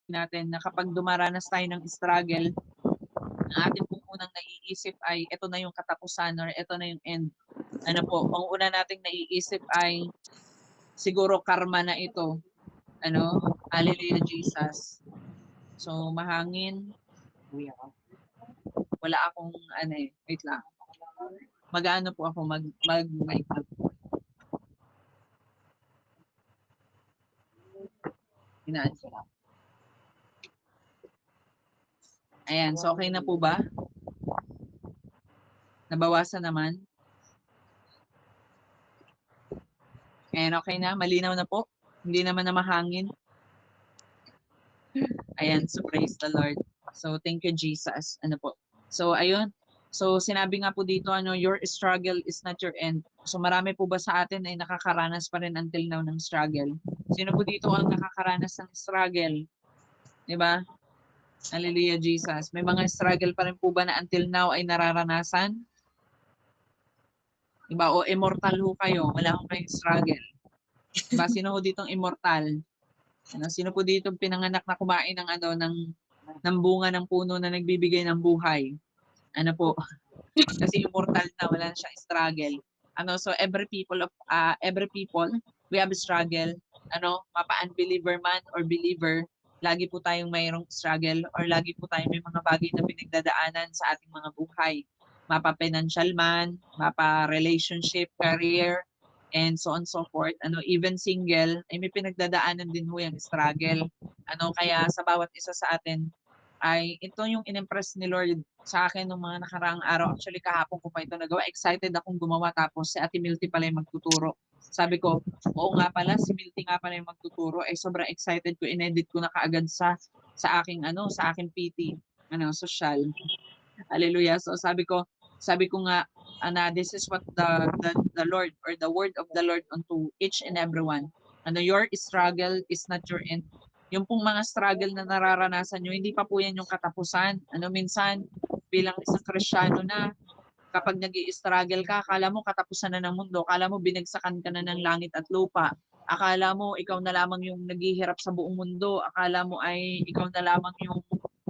natin na kapag dumaranas tayo ng struggle, ang ating pong unang naiisip ay ito na yung katapusan or ito na yung end. Ano po, ang una nating naiisip ay siguro karma na ito. Ano? Hallelujah Jesus. So mahangin. Wala akong ano eh. Wait lang. Mag-ano po ako mic lang. Inaan ko lang. Ayan, so okay na po ba? Nabawasan naman? Ayan, okay na? Malinaw na po? Hindi naman na mahangin? Ayan, so praise the Lord. So thank you Jesus. Ano po? So ayun. So sinabi nga po dito your struggle is not your end. So marami po ba sa atin ay nakakaranas pa rin until now ng struggle? Sino po dito ang nakakaranas ng struggle? 'Di ba? Hallelujah Jesus. May mga struggle pa rin po ba na until now ay nararanasan? 'Di ba? O immortal ho kayo, wala akong kayong struggle. 'Di ba? Sino ho ditong immortal? Sino po dito pinanganak na kumain ng bunga ng puno na nagbibigay ng buhay? Ano po? Kasi immortal na, wala na siyang struggle. So every people, we have a struggle. Mapa-unbeliever man or believer, lagi po tayong mayroong struggle or lagi po tayong may mga bagay na pinagdadaanan sa ating mga buhay. Mapa-financial man, mapa-relationship, career, and so on so forth. Even single, ay may pinagdadaanan din ho yung struggle. Kaya sa bawat isa sa atin, ay ito yung in-impress ni Lord sa akin nung mga nakaraang araw. Actually, kahapon ko pa ito nagawa. Excited akong gumawa tapos si Ate Milty pala yung magtuturo. Sabi ko, oo nga pala, si Milty nga pala yung magtuturo. Sobrang excited ko, inedit ko na kaagad sa aking PT, social. Hallelujah. So sabi ko nga, this is what the Lord or the word of the Lord unto each and everyone. Your struggle is not your end. Yung pong mga struggle na nararanasan nyo, hindi pa po yan yung katapusan. Minsan, bilang isang Kristiyano na, kapag nag-i-struggle ka, akala mo katapusan na ng mundo, akala mo binagsakan ka na ng langit at lupa, akala mo ikaw na lamang yung naghihirap sa buong mundo, akala mo ay ikaw na lamang yung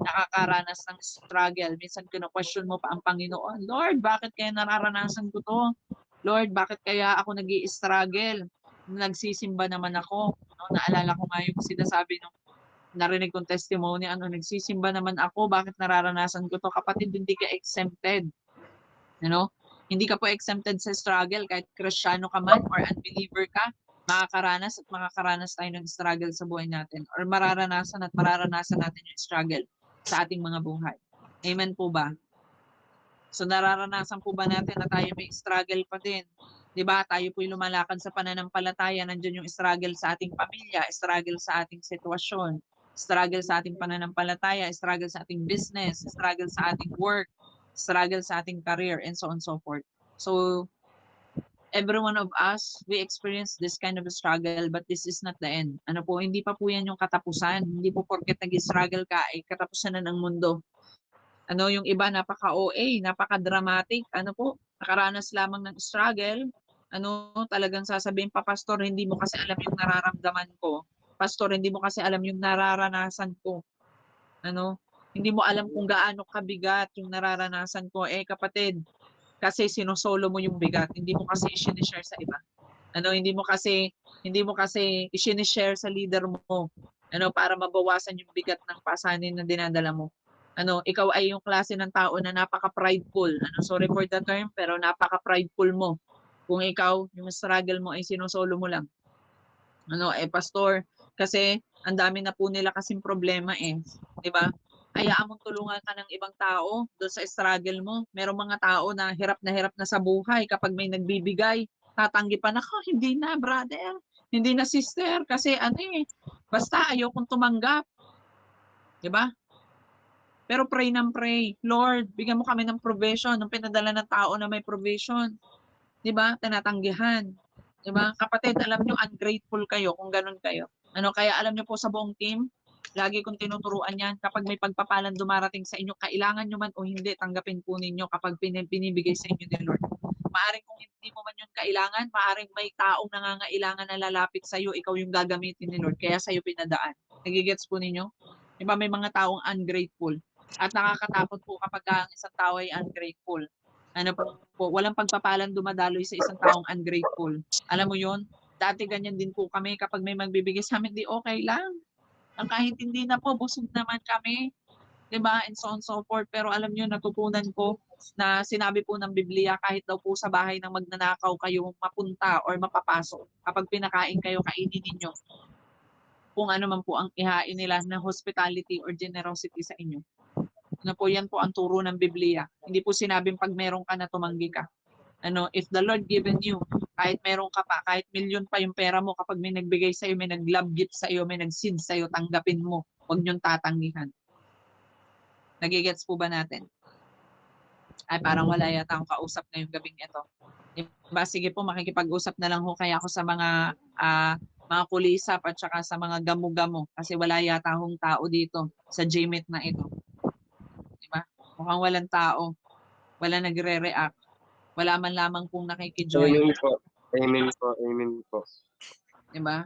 nakakaranas ng struggle. Minsan kino-question mo pa ang Panginoon, Lord, bakit kaya nararanasan ko to? Lord, bakit kaya ako nag-i-struggle? Nagsisimba naman ako. Naalala ko nga yung sinasabi nung narinig kong testimony, nagsisimba naman ako, bakit nararanasan ko to? Kapatid, hindi ka exempted. Hindi ka po exempted sa struggle kahit Kristiyano ka man or unbeliever ka, makakaranas tayo ng struggle sa buhay natin or mararanasan natin yung struggle sa ating mga buhay. Amen po ba? So nararanasan po ba natin na tayo may struggle pa din? 'Di ba? Tayo po'y lumalakad sa pananampalataya, nandiyan yung struggle sa ating pamilya, struggle sa ating sitwasyon, struggle sa ating pananampalataya, struggle sa ating business, struggle sa ating work, struggle sa ating career, and so on and so forth. So every one of us, we experience this kind of struggle, but this is not the end. Hindi pa po yan yung katapusan. Hindi po porket nag-struggle ka, ay katapusan na ng mundo. Yung iba napaka-OA, napaka-dramatic, nakaranas lamang ng struggle, talagang sasabihin pa, Pastor, hindi mo kasi alam yung nararamdaman ko. Pastor, hindi mo kasi alam yung nararanasan ko. Hindi mo alam kung gaano kabigat yung nararanasan ko. Kapatid, kasi sinosolo mo yung bigat, hindi mo kasi i-share sa iba. Hindi mo kasi i-share sa leader mo, para mabawasan yung bigat ng pasanin na dinadala mo. Ikaw ay yung klase ng tao na napaka-prideful. Sorry for the term, pero napaka-prideful mo. Kung ikaw, yung struggle mo ay sinosolo mo lang. Pastor, kasi ang dami na po nila kasing problema 'di ba? Hayaan mong tulungan ka ng ibang tao doon sa struggle mo. Merong mga tao na hirap na sa buhay, kapag may nagbibigay, tatanggi pa, "Naku, hindi na brother, hindi na sister, kasi basta ayaw kong tumanggap." 'Di ba? Pero pray ng pray, "Lord, bigyan mo kami ng provision." Nung pinadala ng tao na may provision, 'di ba, tinatanggihan. 'Di ba? Kapatid, alam niyo ungrateful kayo kung gano'n kayo. Kaya alam niyo po sa buong team, lagi kong tinuturuan 'yan, kapag may pagpapalang dumarating sa inyo, kailangan niyo man o hindi, tanggapin po ninyo kapag binibigay sa inyo ni Lord. Maaring kung hindi mo man 'yun kailangan, maaring may taong nangangailangan na lalapit sa iyo, ikaw yung gagamitin ni Lord, kaya sa'yo pinadaan. Nage-gets po ninyo? Di ba may mga taong ungrateful. At nakakatakot po kapag ang isang tao ay ungrateful. Ano po, walang pagpapalang dumadaloy sa isang taong ungrateful. Alam mo yon? Dati ganyan din po kami kapag may magbibigay sa amin, di okay lang. Ang kahit hindi na po, busog naman kami. 'Di ba? And so on so forth. Pero alam niyo natutunan ko na sinabi po ng Biblia kahit daw po sa bahay ng magnanakaw kayo mapunta or mapapasok. Kapag pinakain kayo, kainin ninyo kung ano man po ang ihain nila na hospitality or generosity sa inyo. Ano po, yan po ang turo ng Biblia. Hindi po sinabing pag meron ka na tumanggi ka. Ano, if the Lord given you, kahit meron ka pa, kahit milyon pa yung pera mo, kapag may nagbigay sa iyo, may nag-love gift sa iyo, may nag-seed sa iyo, tanggapin mo. Huwag niyong tatanggihan. Nagigets po ba natin? Ay, parang wala yata akong kausap ngayong gabing ito. Diba? Sige po, makikipag-usap na lang ho kaya ako sa mga kulisap at saka sa mga gamo-gamo kasi wala yata akong tao dito sa GMIT na ito. Diba? Mukhang walang tao. Wala nagre-react. Wala man lamang pong nakikijoin. Amen po. Amen po. Amen po. Diba?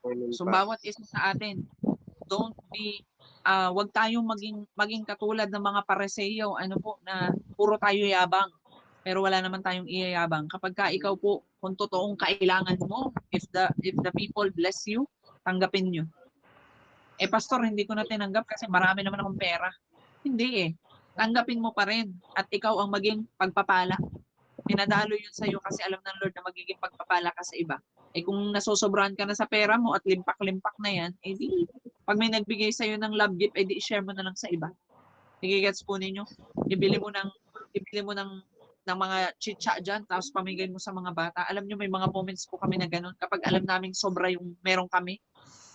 Amen So, po. bawat isa sa atin, don't be, wag tayong maging katulad ng mga Pariseo, ano po, na puro tayo yabang. Pero wala naman tayong iyayabang. Kapag ka ikaw po, kung totoong kailangan mo, if the people bless you, tanggapin nyo. Eh pastor, hindi ko na tinanggap kasi marami naman akong pera. Hindi eh. Tanggapin mo pa rin at ikaw ang maging pagpapala. Pinadalo yun sa'yo kasi alam ng Lord na magiging pagpapala ka sa iba. Eh kung nasosobrahan ka na sa pera mo at limpak-limpak na yan, eh di, pag may nagbigay sa'yo ng love gift, eh di i-share mo na lang sa iba. Nagigets po ninyo? Ibili mo ng mga chicha dyan, tapos pamigay mo sa mga bata. Alam nyo, may mga moments po kami na ganun. Kapag alam namin sobra yung meron kami,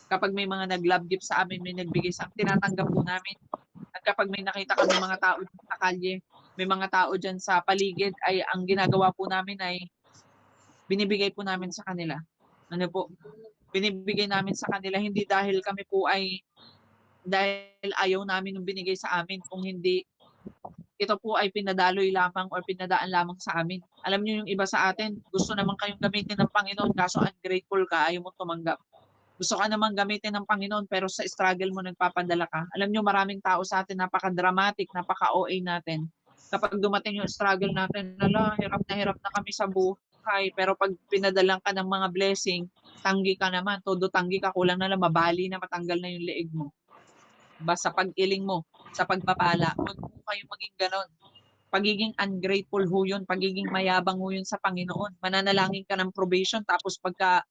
kapag may mga nag-love gift sa amin, may nagbigay sa amin, tinatanggap po namin. At kapag may nakita kami mga tao sa kalye, may mga tao dyan sa paligid, ay ang ginagawa po namin ay binibigay po namin sa kanila. Ano po? Binibigay namin sa kanila, hindi dahil kami po ay dahil ayaw namin yung binigay sa amin, kung hindi ito po ay pinadaloy lamang or pinadaan lamang sa amin. Alam niyo yung iba sa atin, gusto naman kayong gamitin ng Panginoon kaso ungrateful ka, ayaw mo tumanggap. Gusto ka naman gamitin ng Panginoon pero sa struggle mo nagpapadala ka. Alam niyo maraming tao sa atin napaka-dramatic, napaka-OA natin. Kapag dumating yung struggle natin, hirap na kami sa buhay. Pero pag pinadalang ka ng mga blessing, tanggi ka naman, todo tanggi ka, kulang na lang, mabali na, matanggal na yung leeg mo. Basta pag-iling mo, sa pagpapala, huwag po kayo maging ganon. Pagiging ungrateful ho yun, pagiging mayabang ho yun sa Panginoon. Mananalangin ka ng probation, tapos pagka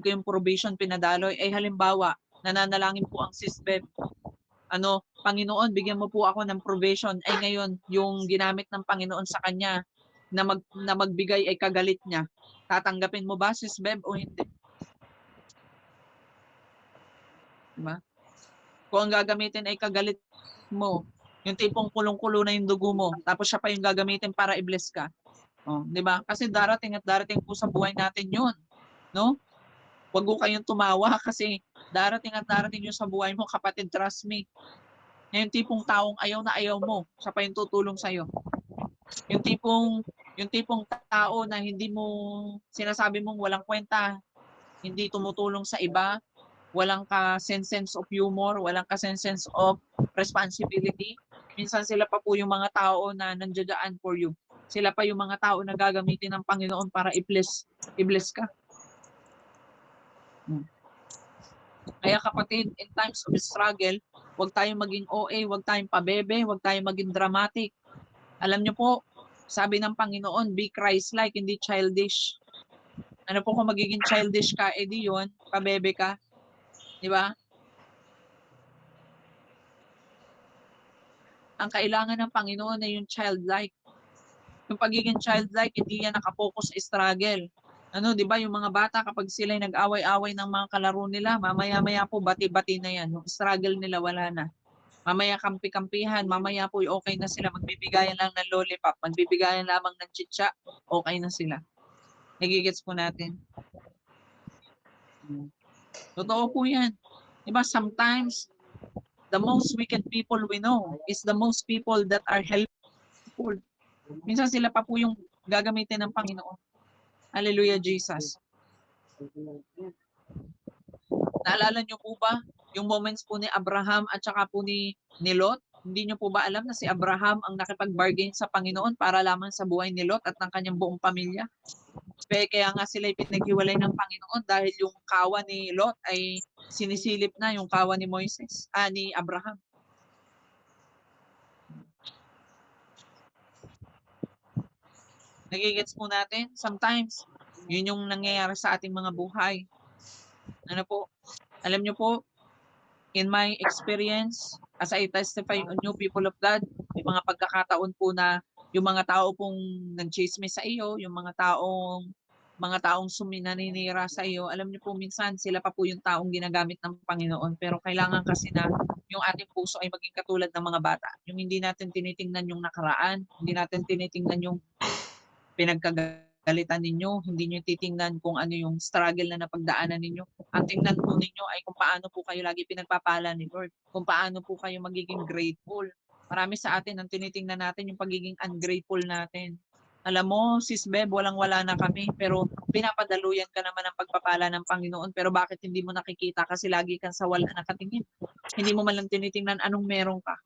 yung probation pinadaloy, ay halimbawa, nananalangin po ang sisbeb, Panginoon, bigyan mo po ako ng provision. Ay ngayon, yung ginamit ng Panginoon sa kanya na magbigay ay kagalit niya. Tatanggapin mo ba, sisbeb, o hindi? Diba? Kung ang gagamitin ay kagalit mo, yung tipong kulong-kulo na yung dugo mo, tapos siya pa yung gagamitin para i-bless ka. Oh, 'di ba? Kasi darating at darating po sa buhay natin 'yun, no? Huwag ko kayong tumawa kasi darating at darating 'yun sa buhay mo, kapatid, trust me. Yung tipong taong ayaw na ayaw mo, siya pa yung tutulong sa iyo. Yung tipong tao na hindi mo sinasabi mong walang kwenta, hindi tumutulong sa iba, walang ka sense of humor, walang ka sense of responsibility. Minsan sila pa po yung mga tao na nandiyan for you. Sila pa yung mga tao na gagamitin ng Panginoon para i-bless ka. Kaya kapatid, in times of struggle, huwag tayong maging OA, huwag tayong pabebe, huwag tayong maging dramatic. Alam niyo po, sabi ng Panginoon, be Christ-like, hindi childish. Ano po kung magiging childish ka, edi yun, pabebe ka. Di ba? Ang kailangan ng Panginoon ay yung childlike. Yung pagiging childlike, hindi yan nakapokus sa struggle. Di ba, yung mga bata kapag sila nag-away-away ng mga kalaro nila, mamaya-maya po bati-bati na yan. Yung struggle nila wala na. Mamaya kampi-kampihan, mamaya po okay na sila. Magbibigayan lang ng lollipop, magbibigayan lamang ng chicha, okay na sila. Nagigets po natin. Totoo po yan. Diba, sometimes, the most wicked people we know is the most people that are helpful. Minsan sila pa po yung gagamitin ng Panginoon. Hallelujah, Jesus. Naalala niyo po ba Yung moments po ni Abraham at saka po ni Lot, hindi niyo po ba alam na si Abraham ang nakipag-bargain sa Panginoon para lamang sa buhay ni Lot at ng kanyang buong pamilya? Kaya nga sila'y pinaghiwalay ng Panginoon dahil yung kawa ni Lot ay sinisilip na yung kawa ni ni Abraham. Nagigets po natin? Sometimes, yun yung nangyayari sa ating mga buhay. Ano po, alam niyo po, in my experience, as I testify on you, people of God, may mga pagkakataon po na yung mga tao pong nag-tsismis sa iyo, yung mga taong naninira sa iyo, alam niyo po minsan sila pa po yung taong ginagamit ng Panginoon. Pero kailangan kasi na yung ating puso ay maging katulad ng mga bata. Yung hindi natin tinitingnan yung nakaraan, hindi natin tinitingnan yung pinagkagalitan ninyo, hindi niyo titingnan kung ano yung struggle na napagdaanan ninyo. Ang tingnan po ninyo ay kung paano po kayo lagi pinagpapala ni Lord, kung paano po kayo magiging grateful. Marami sa atin ang tinitingnan natin yung pagiging ungrateful natin. Alam mo, Sis Beb, walang-wala na kami, pero pinapadaluyan ka naman ng pagpapala ng Panginoon, pero bakit hindi mo nakikita kasi lagi kang sa wala nakatingin? Hindi mo man lang tinitingnan anong meron ka.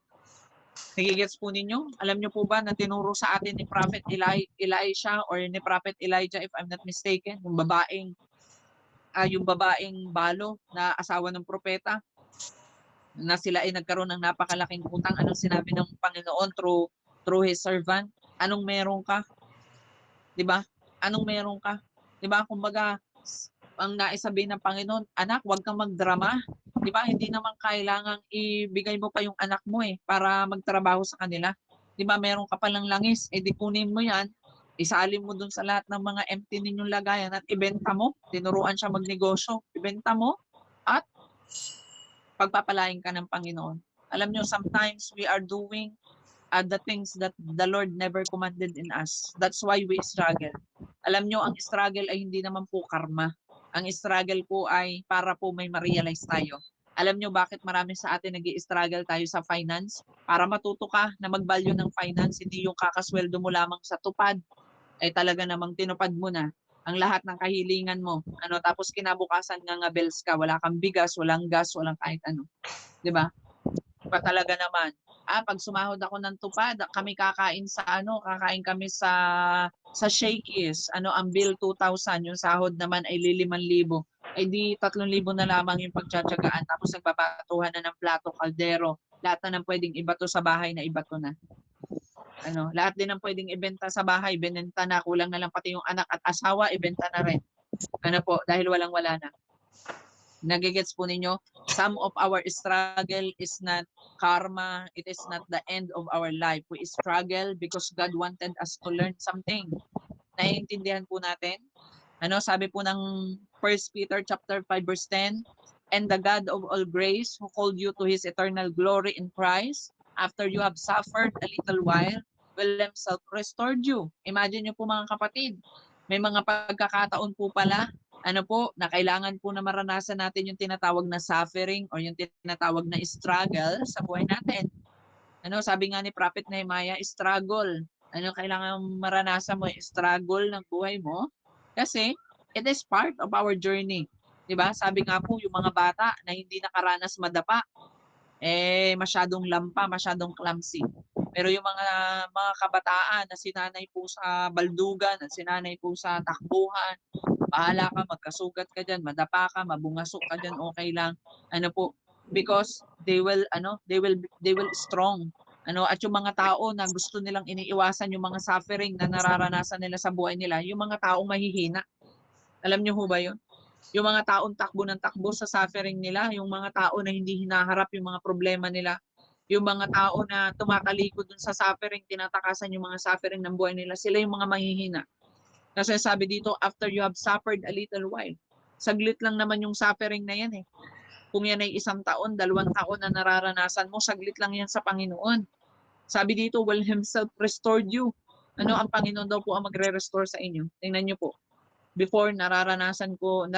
Nagigets po ninyo? Alam niyo po ba na tinuro sa atin ni Prophet Elisha or ni Prophet Elijah, if I'm not mistaken, yung babaeng balo na asawa ng propeta, na sila ay nagkaroon ng napakalaking utang. Anong sinabi ng Panginoon through His servant? Anong meron ka? 'Di ba? Anong meron ka? 'Di ba? Kumbaga, ang nais sabihin ng Panginoon, anak, huwag kang magdrama. 'Di ba? Hindi naman kailangang ibigay mo pa yung anak mo para magtrabaho sa kanila. 'Di ba? Meron ka palang langis, di kunin mo 'yan, isalin mo dun sa lahat ng mga empty ninyong lagayan at ibenta mo. Tinuruan siya magnegosyo. Ibenta mo at pagpapalain ka ng Panginoon. Alam nyo, sometimes we are doing the things that the Lord never commanded in us. That's why we struggle. Alam nyo, ang struggle ay hindi naman po karma. Ang struggle po ay para po may ma-realize tayo. Alam nyo bakit marami sa atin nag-i-struggle tayo sa finance? Para matuto ka na mag-value ng finance, hindi yung kakasweldo mo lamang sa tupad, ay talaga namang tinupad mo na ang lahat ng kahilingan mo. Tapos kinabukasan nga bills ka, wala kang bigas, walang gas, walang kahit ano. 'Di ba? Iba talaga naman. Pag sumahod ako ng tupad, kami kakain kami sa Shakey's. Ang bill 2,000, yung sahod naman ay 5,000. Ay di 3,000 na lamang yung pagtiyatiyagaan. Tapos nagbabatuhan na ng plato, kaldero. Lahat na ng pwedeng ibato sa bahay na ibato na. Lahat din ng pwedeng ibenta sa bahay, binenta na. Kulang na lang pati yung anak at asawa, ibenta na rin. Dahil walang-wala na. Nagigets po ninyo? Some of our struggle is not karma. It is not the end of our life. We struggle because God wanted us to learn something. Naiintindihan po natin? Sabi po ng 1 Peter chapter 5 verse 10, and the God of all grace who called you to His eternal glory in Christ, after you have suffered a little while, will Himself restored you. Imagine nyo po mga kapatid, may mga pagkakataon po pala na kailangan po na maranasan natin yung tinatawag na suffering or yung tinatawag na struggle sa buhay natin. Sabi nga ni Prophet Nehemiah, struggle. Kailangan maranasan mo yung struggle ng buhay mo kasi it is part of our journey. 'Di ba? Sabi nga po, yung mga bata na hindi nakaranas madapa, masyadong lampa, masyadong clumsy. Pero yung mga kabataan na sinanay po sa baldugan, na sinanay po sa takbuhan, bahala ka, magkasugat ka diyan, madapa ka, mabungaso ka diyan, okay lang. Because they will strong. At yung mga tao na gusto nilang iniiwasan yung mga suffering na nararanasan nila sa buhay nila, yung mga taong mahihina. Alam niyo ho ba 'yun? Yung mga taong takbo ng takbo sa suffering nila, yung mga tao na hindi hinaharap yung mga problema nila, yung mga tao na tumatalikod dun sa suffering, tinatakasan yung mga suffering ng buhay nila, sila yung mga mahihina. Kasi sabi dito, after you have suffered a little while, saglit lang naman yung suffering na yan. Kung yan ay 1 taon, 2 taon na nararanasan mo, saglit lang yan sa Panginoon. Sabi dito, will Himself restored you. Ang Panginoon daw po ang magre-restore sa inyo. Tingnan niyo po. Before, naranasan kong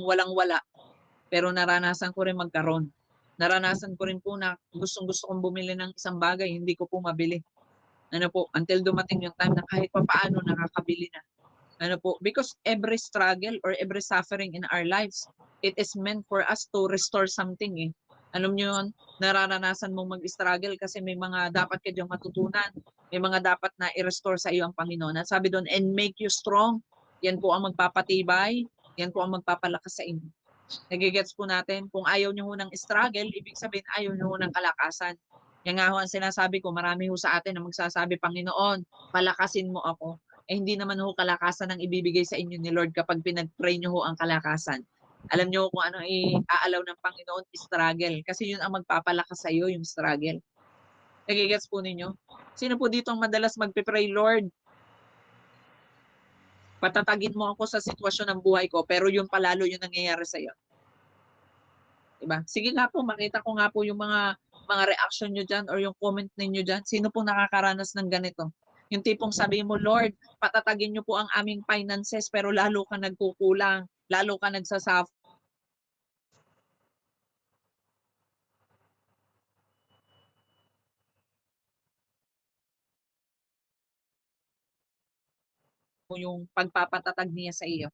walang-wala, pero naranasan ko rin magkaroon. Naranasan ko rin po na gustong-gusto kong bumili ng isang bagay, hindi ko po mabili. Until dumating yung time na kahit papaano nakakabili na. Ano po, because every struggle or every suffering in our lives, it is meant for us to restore something eh. Alam niyo yun, nararanasan mong mag-struggle kasi may mga dapat ka diyang matutunan. May mga dapat na i-restore sa iyo ang Panginoon. At sabi doon, and make you strong. Yan po ang magpapatibay. Yan po ang magpapalakas sa inyo. Nagigets po natin, kung ayaw niyo ho ng struggle, ibig sabihin ayaw niyo ho ng kalakasan. Yan nga ho ang sinasabi ko, marami ho sa atin na magsasabi, Panginoon, palakasin mo ako. Eh hindi naman ho kalakasan ang ibibigay sa inyo ni Lord kapag pinag-pray niyo ho ang kalakasan. Alam niyo kung ano i-aalaw ng Panginoon, struggle. Kasi yun ang magpapalakas sa iyo, yung struggle. Nagigets po ninyo? Sino po dito ang madalas magpe-pray, Lord, patatagin mo ako sa sitwasyon ng buhay ko, pero yung palalo yung nangyayari sa iyo. Diba? Sige nga po, makita ko nga po yung mga reaction niyo diyan or yung comment ninyo diyan. Sino pong nakakaranas ng ganito? Yung tipong sabihin mo, Lord, patatagin niyo po ang aming finances pero lalo ka nagkukulang, lalo ka nagsasuffer. Yung pagpapatatag niya sa iyo.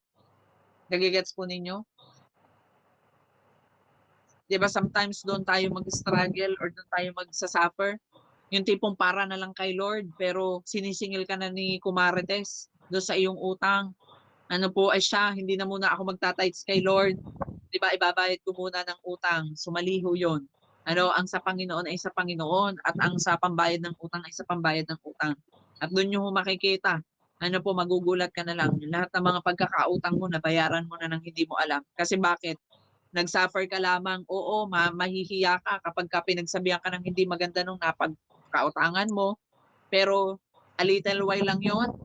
Nagigets po ninyo? 'Di ba sometimes doon tayo mag-struggle or doon tayo magsasuffer? Yung tipong para na lang kay Lord pero sinisingil ka na ni Kumarites doon sa iyong utang. Ano po ay siya, hindi na muna ako magta-tithes kay Lord. 'Di ba ibabayad ko muna ng utang, sumaliho 'yon. Ano, ang sa Panginoon ay sa Panginoon at ang sa pambayad ng utang ay sa pambayad ng utang. At doon niyo makikita, ano po, magugulat ka na lang, lahat ng mga pagkakautang mo nabayaran mo na ng hindi mo alam. Kasi bakit? Nag-suffer ka lamang, oo, mahihiya ka kapag ka pinagsabihan ka ng hindi maganda nung napagkautangan mo, pero a little while lang 'yon.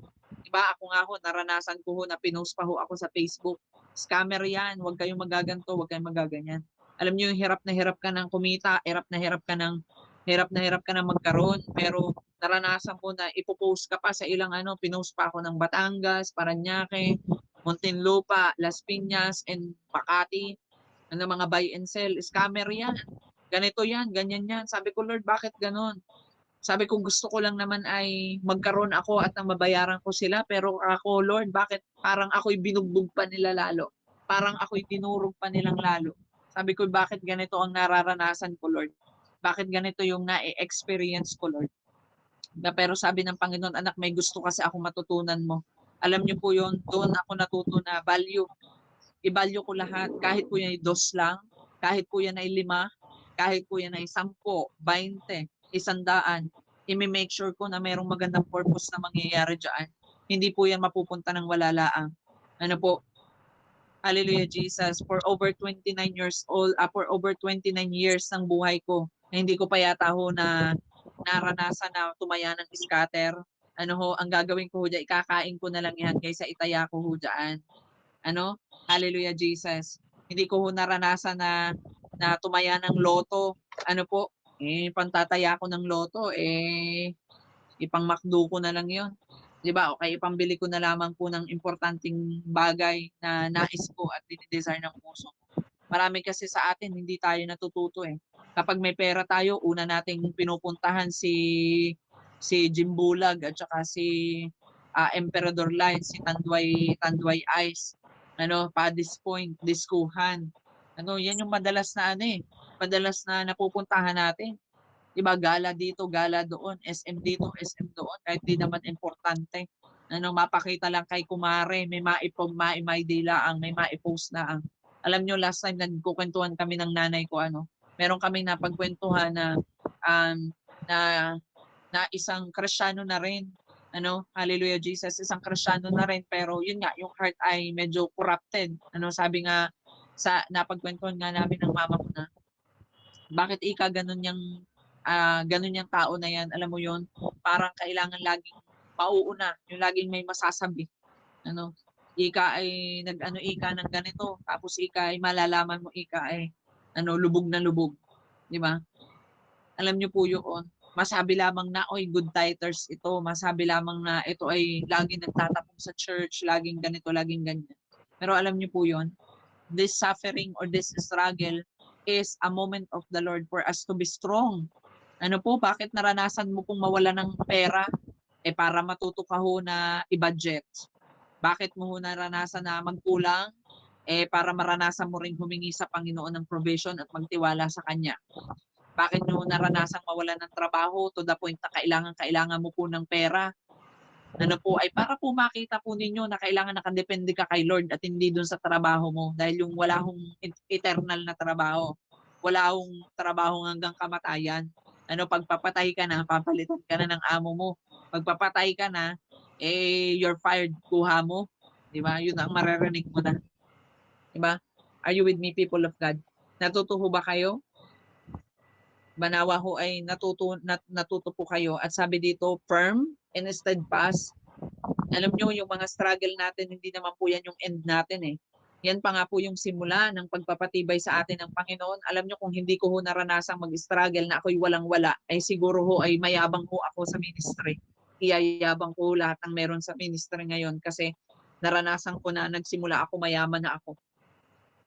'Di ba ako nga ho, naranasan ko ho na pinost pa ho ako sa Facebook. Scammer 'yan, huwag kayong magaganto, huwag kayong magaganyan. Alam niyo yung hirap na hirap ka ng kumita, hirap na hirap ka ng magkaroon, pero naranasan ko na ipo-post ka pa sa ilang ano, pinost pa ako ng Batangas, Parañaque, Muntinlupa, Las Piñas, and Makati. Ano, mga buy and sell, scammer 'yan. Ganito 'yan, ganyan 'yan. Sabi ko, Lord, bakit gano'n? Sabi ko gusto ko lang naman ay magkaroon ako at nang mabayaran ko sila, pero ako, Lord, bakit parang ako'y binugbog pa nila lalo? Parang ako'y dinurog pa nilang lalo. Sabi ko, bakit ganito ang nararanasan ko, Lord? Bakit ganito yung na-experience ko, Lord? Pero sabi ng Panginoon, anak, may gusto kasi ako matutunan mo. Alam niyo po yun, doon ako natuto na value. I-value ko lahat, kahit po yan ay 2 lang, kahit po yan ay 5, kahit po yan ay 10, 20, 100, imi-make sure ko na merong magandang purpose na mangyayari diyan. Hindi po yan mapupunta ng wala laang. Ano po, hallelujah Jesus, for over 29 years old, for over 29 years ng buhay ko, na hindi ko pa yata ho na naranasan na tumaya ng scatter. Ano ho, ang gagawin ko ho diyan, ikakain ko na lang yan kaysa itaya ko ho diyan. Ano, hallelujah Jesus. Hindi ko ho naranasan na tumaya ng loto. Ano po, pantataya ko ng loto, ipang-McDo ko na lang 'yon. 'Di ba? O kaya ipambili ko na lamang po ng importanteng bagay na nais ko at dine-desire ng puso. Marami kasi sa atin hindi tayo natututo eh. Kapag may pera tayo, una nating pinupuntahan si Jimbulag at saka si Emperador Line, si Tanduay Ice, ano, Paddy's Point, Diskuhan. Ano, yan yung madalas na madalas na napupuntahan natin. 'Di ba, gala dito, gala doon, SM dito, SM doon, kahit di naman importante. Ano, mapakita lang kay kumare, may mai-my day laang, may mai-post laang. Alam niyo last time nagkukuwentuhan kami ng nanay ko ano, meron kaming napagkuwentuhan na, um, na na isang Kristiyano na rin, ano, hallelujah Jesus, isang Kristiyano na rin pero yun nga, yung heart ay medyo corrupted. Ano, sabi nga napagkuwentuhan nga namin ng mama ko na, bakit gano'n yang gano'n yang tao na yan, alam mo yun, parang kailangan laging mauuna, yung laging may masasabi, ano. Ay nag-ano ng ganito, tapos ay malalaman mo ay ano, lubog na lubog, 'di ba? Alam niyo po yun, masabi lamang na, "Uy, good tithers ito." Masabi lamang na ito ay laging nagtatapon sa church, laging ganito, laging ganyan. Pero alam niyo po yun, this suffering or this struggle is a moment of the Lord for us to be strong. Ano po, bakit naranasan mo pong mawalan ng pera? Para matuto ka ho na i-budget. Bakit mo naranasan na magkulang? Para maranasan mo ring humingi sa Panginoon ng provision at magtiwala sa Kanya. Bakit nyo naranasang mawalan ng trabaho to the point na kailangan mo po ng pera? Ano po, ay para po makita po ninyo na kailangan nakadepende ka kay Lord at hindi dun sa trabaho mo. Dahil yung wala hong eternal na trabaho. Wala hong trabaho hanggang kamatayan. Ano, pagpapatay ka na, papalitan ka na ng amo mo. Pagpapatay ka na, you're fired, kuha mo. Di ba? Yun ang maririnig mo na. Di ba? Are you with me, people of God? Natutuho ba kayo? Banawa ho ay natuto po kayo. At sabi dito, firm and steadfast. Alam nyo, yung mga struggle natin, hindi naman po yan yung end natin eh. Yan pa nga po yung simula ng pagpapatibay sa atin ng Panginoon. Alam nyo, kung hindi ko ho naranasang mag-struggle na ako'y walang-wala, ay siguro ho ay mayabang ho ako sa ministry. Iyayabang ko lahat ng meron sa ministry ngayon kasi naranasan ko na nagsimula ako, mayaman na ako.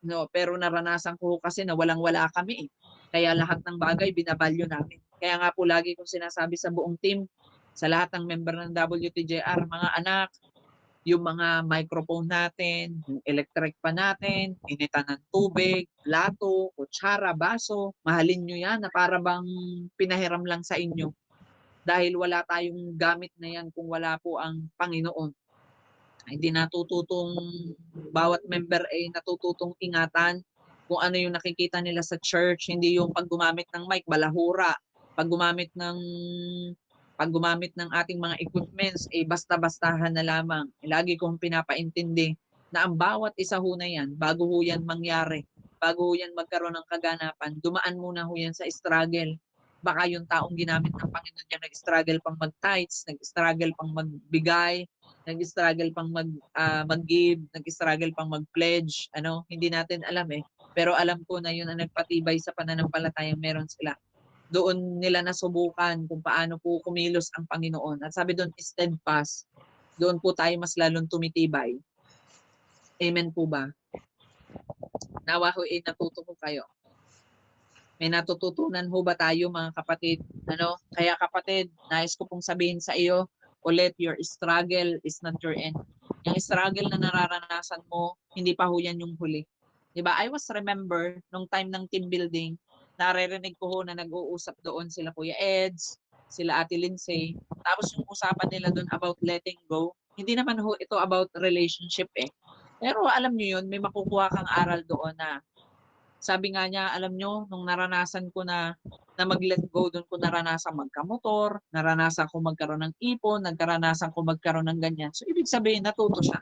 No, pero naranasan ko kasi na walang-wala kami eh. Kaya lahat ng bagay binabalyo namin. Kaya nga po lagi kong sinasabi sa buong team, sa lahat ng member ng WTJR, mga anak, yung mga microphone natin, yung electric pa natin, initan ng tubig, plato, kutsara, baso, mahalin nyo yan na para bang pinahiram lang sa inyo. Dahil wala tayong gamit na yan kung wala po ang Panginoon. Hindi natututong bawat member ay natututong ingatan kung ano yung nakikita nila sa church, hindi yung pag gumamit ng mic, balahura. Pag gumamit ng ating mga equipments, basta-bastahan na lamang. Lagi kong pinapaintindi na ang bawat isa ho na yan, bago ho yan mangyari, bago ho yan magkaroon ng kaganapan, dumaan muna ho yan sa struggle. Baka yung taong ginamit ng Panginoon yan nag-struggle pang mag-tithes, nag-struggle pang magbigay, nag-struggle pang mag-give, nag-struggle pang mag-pledge, hindi natin alam eh. Pero alam ko na yun ang nagpatibay sa pananampalatayang meron sila. Doon nila nasubukan kung paano po kumilos ang Panginoon. At sabi doon, steadfast. Doon po tayo mas lalong tumitibay. Amen po ba? Nawa ho natuto po kayo. May natututunan ho ba tayo mga kapatid? Kaya kapatid, nais ko pong sabihin sa iyo, ulit, your struggle is not your end. Yung struggle na nararanasan mo, hindi pa ho yan yung huli. Diba? I was remember, nung time ng team building, naririnig ko ho na nag-uusap doon sila Kuya Eds, sila Ate Lindsay. Tapos yung usapan nila doon about letting go, hindi naman ho ito about relationship eh. Pero alam nyo yun, may makukuha kang aral doon na sabi nga niya, alam nyo, nung naranasan ko na mag-let go, doon ko naranasan magkamotor, naranasan ko magkaroon ng ipon, naranasan ko magkaroon ng ganyan. So, ibig sabihin, natuto siya.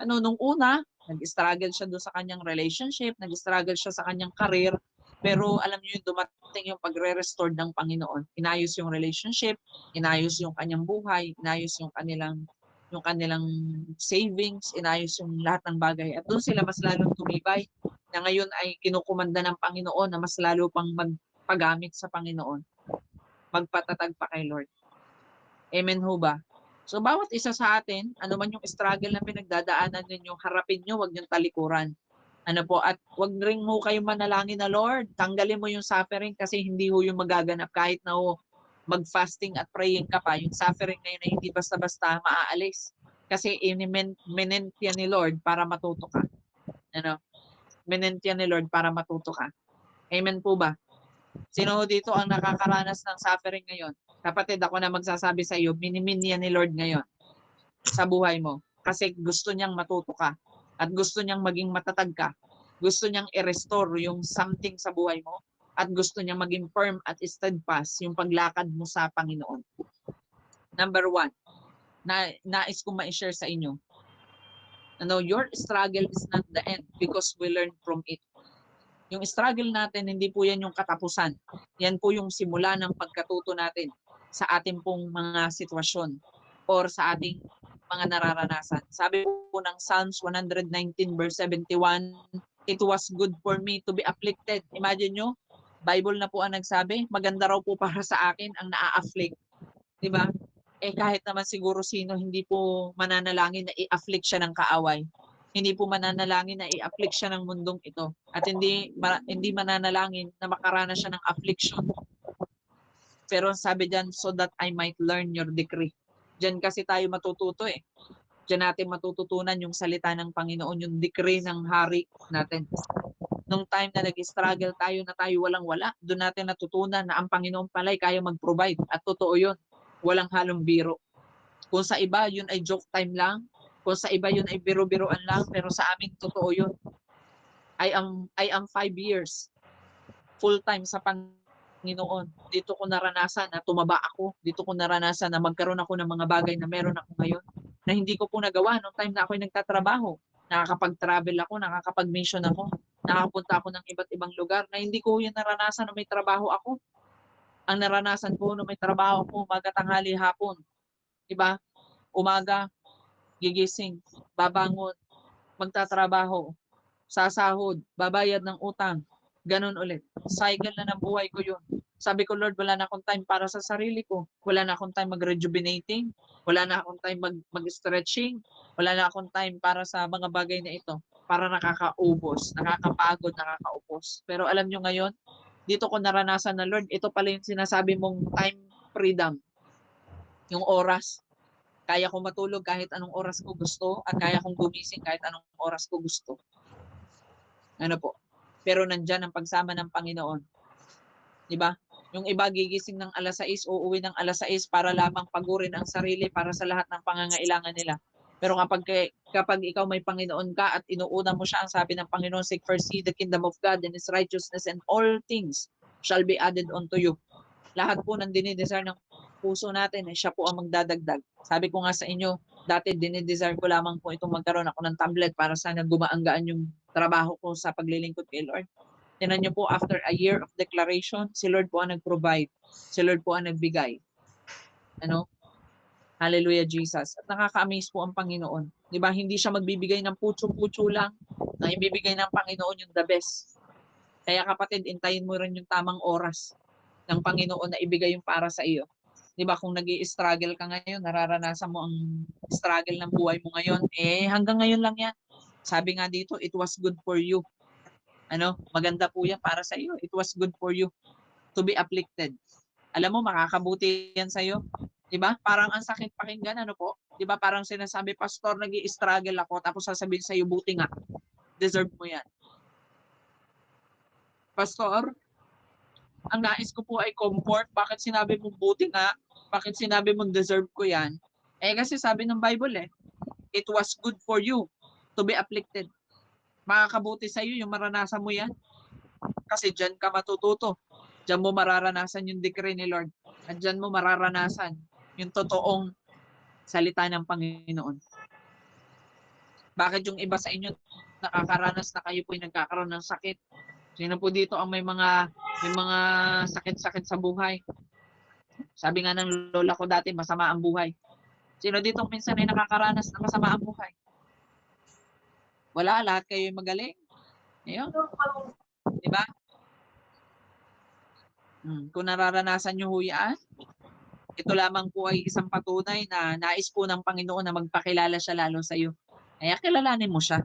Nung una, nag-struggle siya doon sa kanyang relationship, nag-struggle siya sa kanyang career, pero alam niyo, dumating yung pagre-restore ng Panginoon. Inayos yung relationship, inayos yung kanyang buhay, inayos yung kanilang savings, inayos yung lahat ng bagay. At doon sila mas lalong tumibay na ngayon ay kinukumanda ng Panginoon na mas lalo pang magpagamit sa Panginoon. Magpatatag pa kay Lord. Amen ho ba? So bawat isa sa atin, ano man yung struggle na pinagdadaanan ninyo, harapin nyo, wag yung talikuran. At wag ring ho kayo manalangin na Lord, tanggalin mo yung suffering kasi hindi ho yung magaganap kahit na ho mag-fasting at praying ka pa, yung suffering na yun ay hindi basta-basta maaalis. Kasi minent yan ni Lord para matuto ka. Minent yan ni Lord para matuto ka. Amen po ba? Sino dito ang nakakaranas ng suffering ngayon? Kapatid, ako na magsasabi sa iyo, minimin yan ni Lord ngayon sa buhay mo. Kasi gusto niyang matuto ka. At gusto niyang maging matatag ka. Gusto niyang i-restore yung something sa buhay mo. At gusto niyang maging firm at steadfast yung paglakad mo sa Panginoon. Number 1, nais kong ma-share sa inyo. Your struggle is not the end because we learn from it. Yung struggle natin, hindi po yan yung katapusan. Yan po yung simula ng pagkatuto natin sa ating pong mga sitwasyon or sa ating mga nararanasan. Sabi po ng Psalms 119 verse 71, it was good for me to be afflicted. Imagine nyo, Bible na po ang nagsabi, maganda raw po para sa akin ang naa-afflict. Diba? Kahit naman siguro sino hindi po mananalangin na i-afflict siya ng kaaway. Hindi po mananalangin na i-afflict siya ng mundong ito. At hindi mananalangin na makaranas siya ng affliction. Pero sabi diyan, so that I might learn your decree. Diyan kasi tayo matututo eh. Diyan natin matututunan yung salita ng Panginoon, yung decree ng hari natin. Nung time na nag-struggle tayo na tayo walang-wala, doon natin natutunan na ang Panginoon pala'y kaya mag-provide at totoo yun. Walang halong biro. Kung sa iba yun ay joke time lang, kung sa iba yun ay biro-biroan lang, pero sa amin totoo yun. I am 5 years full-time sa Panginoon. Dito ko naranasan na tumaba ako. Dito ko naranasan na magkaroon ako ng mga bagay na meron ako ngayon na hindi ko po nagawa nung time na ako'y nagtatrabaho. Nakakapag-travel ako, nakakapag-mission ako, nakapunta ako ng iba't ibang lugar na hindi ko yun naranasan na may trabaho ako. Ang naranasan ko na may trabaho ako, umaga, tanghali, hapon. Diba? Umaga, gigising, babangon, magtatrabaho, sasahod, babayad ng utang, ganun ulit. Cycle na ng buhay ko yun. Sabi ko, Lord, wala na akong time para sa sarili ko. Wala na akong time mag-rejuvenating. Wala na akong time mag-stretching. Wala na akong time para sa mga bagay na ito. Para nakakaubos, nakakapagod, nakakaupos. Pero alam nyo ngayon, dito ko naranasan na, Lord, ito pala yung sinasabi mong time freedom. Yung oras. Kaya kong matulog kahit anong oras ko gusto at kaya kong gumising kahit anong oras ko gusto. Ano po? Pero nandyan ang pagsama ng Panginoon. Di ba? Yung iba gigising ng alas 6, uuwi ng alas 6 para lamang pagurin ang sarili para sa lahat ng pangangailangan nila. Pero kapag ikaw may Panginoon ka at inuuna mo siya, ang sabi ng Panginoon, seek first see the kingdom of God and His righteousness, and all things shall be added unto you. Lahat po ng dinidesire ng puso natin, siya po ang magdadagdag. Sabi ko nga sa inyo, dati dinidesire ko lamang po itong magkaroon ako ng tablet para sana gumaan yung trabaho ko sa paglilingkod kay Lord. Tinan niyo po, after a year of declaration, si Lord po ang nag-provide. Si Lord po ang nagbigay. Ano? Hallelujah, Jesus. At nakaka-amaze po ang Panginoon. Di ba? Hindi siya magbibigay ng putso-putso lang. Na ibibigay ng Panginoon yung the best. Kaya kapatid, intayin mo rin yung tamang oras ng Panginoon na ibigay yung para sa iyo. Di ba? Kung nag-i-struggle ka ngayon, nararanasan mo ang struggle ng buhay mo ngayon, hanggang ngayon lang yan. Sabi nga dito, it was good for you. Ano? Maganda po yan para sa iyo. It was good for you to be afflicted. Alam mo, makakabuti yan sa iyo. 'Di ba? Parang ang sakit pakinggan, ano po? 'Di ba? Parang sinasabi, pastor, nag-i-struggle ako, tapos sasabihin sa iyo, buti nga, deserve mo 'yan. Pastor, ang nais ko po ay comfort. Bakit sinabi mo buti nga? Bakit sinabi mo deserve ko 'yan? Kasi sabi ng Bible it was good for you to be afflicted. Makakabuti sa iyo yung maranasan mo 'yan. Kasi diyan ka matututo. Diyan mo mararanasan yung decree ni Lord. At diyan mo mararanasan yung totoong salita ng Panginoon. Bakit yung iba sa inyo nakakaranas na kayo po ay nagkakaroon ng sakit? Sino po dito ang may mga sakit-sakit sa buhay? Sabi nga ng lola ko dati, masama ang buhay. Sino dito minsan ay nakakaranas na masama ang buhay? Wala, lahat kayo ay magaling. Ayun. Di ba? Kung nararanasan nyo huyaan, ito lamang po ay isang patunay na nais po ng Panginoon na magpakilala siya lalo sa iyo. Kaya kilalanin mo siya.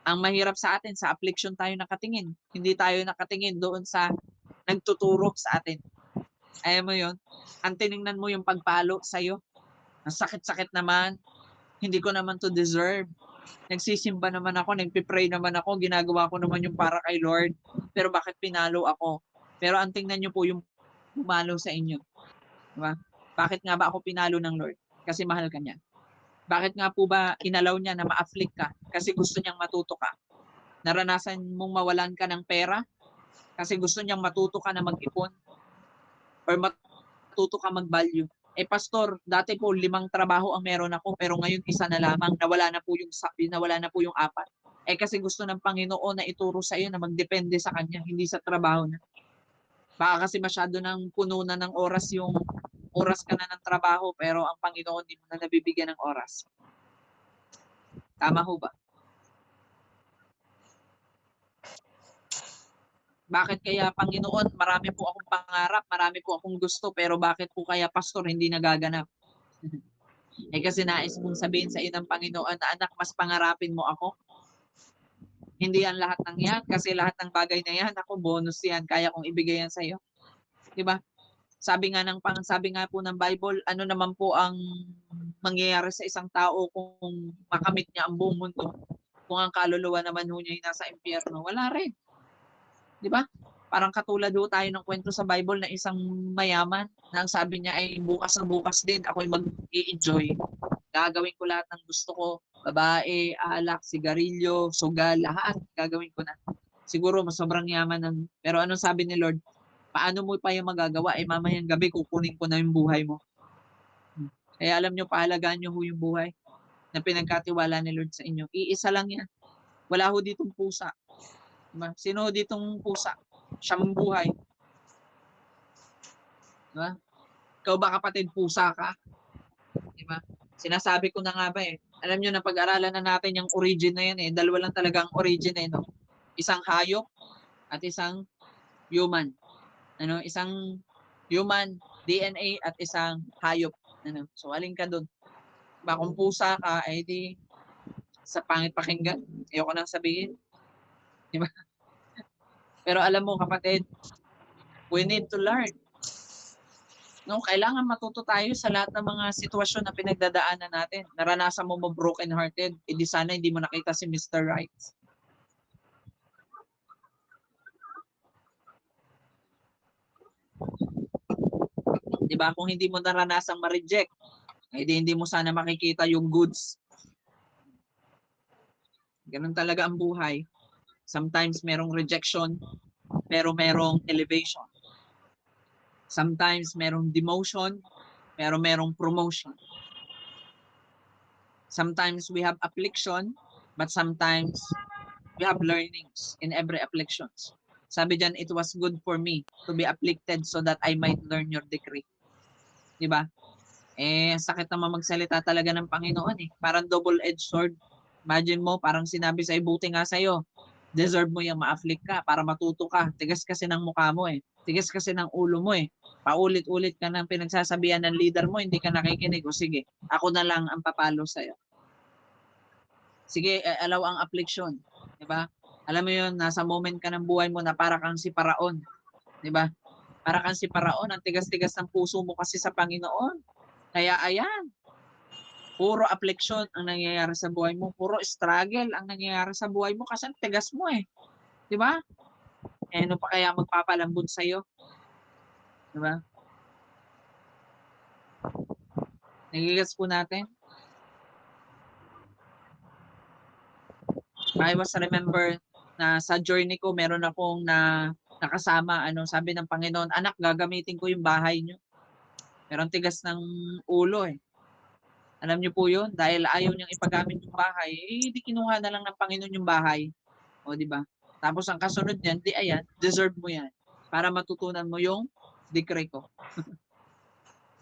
Ang mahirap sa atin, sa affliction tayo nakatingin. Hindi tayo nakatingin doon sa nagtuturo sa atin. Ayaw mo yon? Ang tiningnan mo yung pagpalo sa iyo. Ang sakit-sakit naman. Hindi ko naman to deserve. Nagsisimba naman ako, nagpipray naman ako, ginagawa ko naman yung para kay Lord. Pero bakit pinalo ako? Pero ang tingnan nyo po yung pumalo sa inyo. Diba? Bakit nga ba ako pinalo ng Lord? Kasi mahal ka niya. Bakit nga po ba inalaw niya na ma-afflict ka? Kasi gusto niyang matuto ka. Naranasan mong mawalan ka ng pera? Kasi gusto niyang matuto ka na mag-ipon? Or matuto ka mag-value? Pastor, dati po 5 trabaho ang meron ako, pero ngayon 1 na lamang. Nawala na po yung 4. Kasi gusto ng Panginoon na ituro sa iyo na magdepende sa Kanya, hindi sa trabaho na. Baka kasi masyado ng puno na ng oras yung oras ka na ng trabaho, pero ang Panginoon di mo na nabibigyan ng oras. Tama ho ba? Bakit kaya, Panginoon, marami po akong pangarap, marami po akong gusto, pero bakit po kaya, pastor, hindi nagaganap? Kasi nais mong sabihin sa iyo ng Panginoon na, anak, mas pangarapin mo ako. Hindi yan lahat ng yan, kasi lahat ng bagay na yan, ako, bonus yan, kaya kong ibigay yan sa iyo. Diba? sabi nga po ng Bible, ano naman po ang mangyayari sa isang tao kung makamit niya ang buong mundo, kung ang kaluluwa naman ho niya ay nasa impyerno? Wala rin, 'di ba? Parang katulad ho tayo ng kwento sa Bible na isang mayaman na ang sabi niya ay bukas na bukas din ako'y mag-i-enjoy. Gagawin ko lahat ng gusto ko, babae, alak, sigarilyo, sugal, lahat gagawin ko na. Siguro mas sobrang yaman ng, pero anong sabi ni Lord? Paano mo pa 'yung magagawa, eh, mamayang gabi kukunin ko na 'yung buhay mo. Kaya alam niyo pahalagahan niyo ho 'yung buhay na pinagkatiwala ni Lord sa inyo. Iisa lang 'yan. Wala ho ditong pusa, 'di ba? Sino ho ditong pusa? Siyang buhay, 'di ba? Ikaw ba kapatid pusa ka, 'di ba? Sinasabi ko na nga ba, eh. Alam niyo napag-aralan na natin 'yang origin na 'yan, eh. Dalawa lang talaga ang origin, eh, 'no? Isang hayop at isang human. Ano, isang human DNA at isang hayop. Ano, so alin ka do'n? Ba kung pusa ka, eh di sa pangit pakinggan, ayoko nang sabihin, 'di ba? Pero alam mo kapatid, we need to learn. No, kailangan matuto tayo sa lahat ng mga sitwasyon na pinagdadaanan natin. Naranasan mo broken hearted, eh di sana hindi mo nakita si Mr. Right. 'Di ba? Kung hindi mo naranasang ma-reject, eh di hindi mo sana makikita yung goods. Ganun talaga ang buhay. Sometimes merong rejection, pero merong elevation. Sometimes merong demotion, pero merong promotion. Sometimes we have affliction, but sometimes we have learnings in every afflictions. Sabi diyan, it was good for me to be afflicted so that I might learn your decree. 'Di ba? Eh, sakit naman magsalita talaga ng Panginoon eh. Parang double-edged sword. Imagine mo, parang sinabi sa'yo, buti nga sa'yo. Deserve mo yung ma-afflict ka para matuto ka. Tigas kasi ng mukha mo eh. Tigas kasi ng ulo mo eh. Paulit-ulit ka ng pinagsasabihan ng leader mo, hindi ka nakikinig. O sige, ako na lang ang papalo sa'yo. Sige, allow ang affliction. Diba? Alam mo yun, nasa moment ka ng buhay mo na para kang si Paraon. Diba? Para kang si Paraon, ang tigas-tigas ng puso mo kasi sa Panginoon. Kaya ayan, puro affliction ang nangyayari sa buhay mo, puro struggle ang nangyayari sa buhay mo kasi ang tigas mo eh, 'di ba? Eh ano pa kaya magpapalambot sa iyo, 'di ba? Nagigets po natin? I was remember na sa journey ko meron akong nakasama, ano, sabi ng Panginoon, "Anak, gagamitin ko yung bahay niyo." Pero ang tigas ng ulo eh. Alam niyo po 'yun, dahil ayaw niyang ipagamit yung bahay, eh di kinuha na lang ng Panginoon yung bahay. O 'di ba? Tapos ang kasunod niyan, di ayan, deserve mo 'yan para matutunan mo yung decree ko.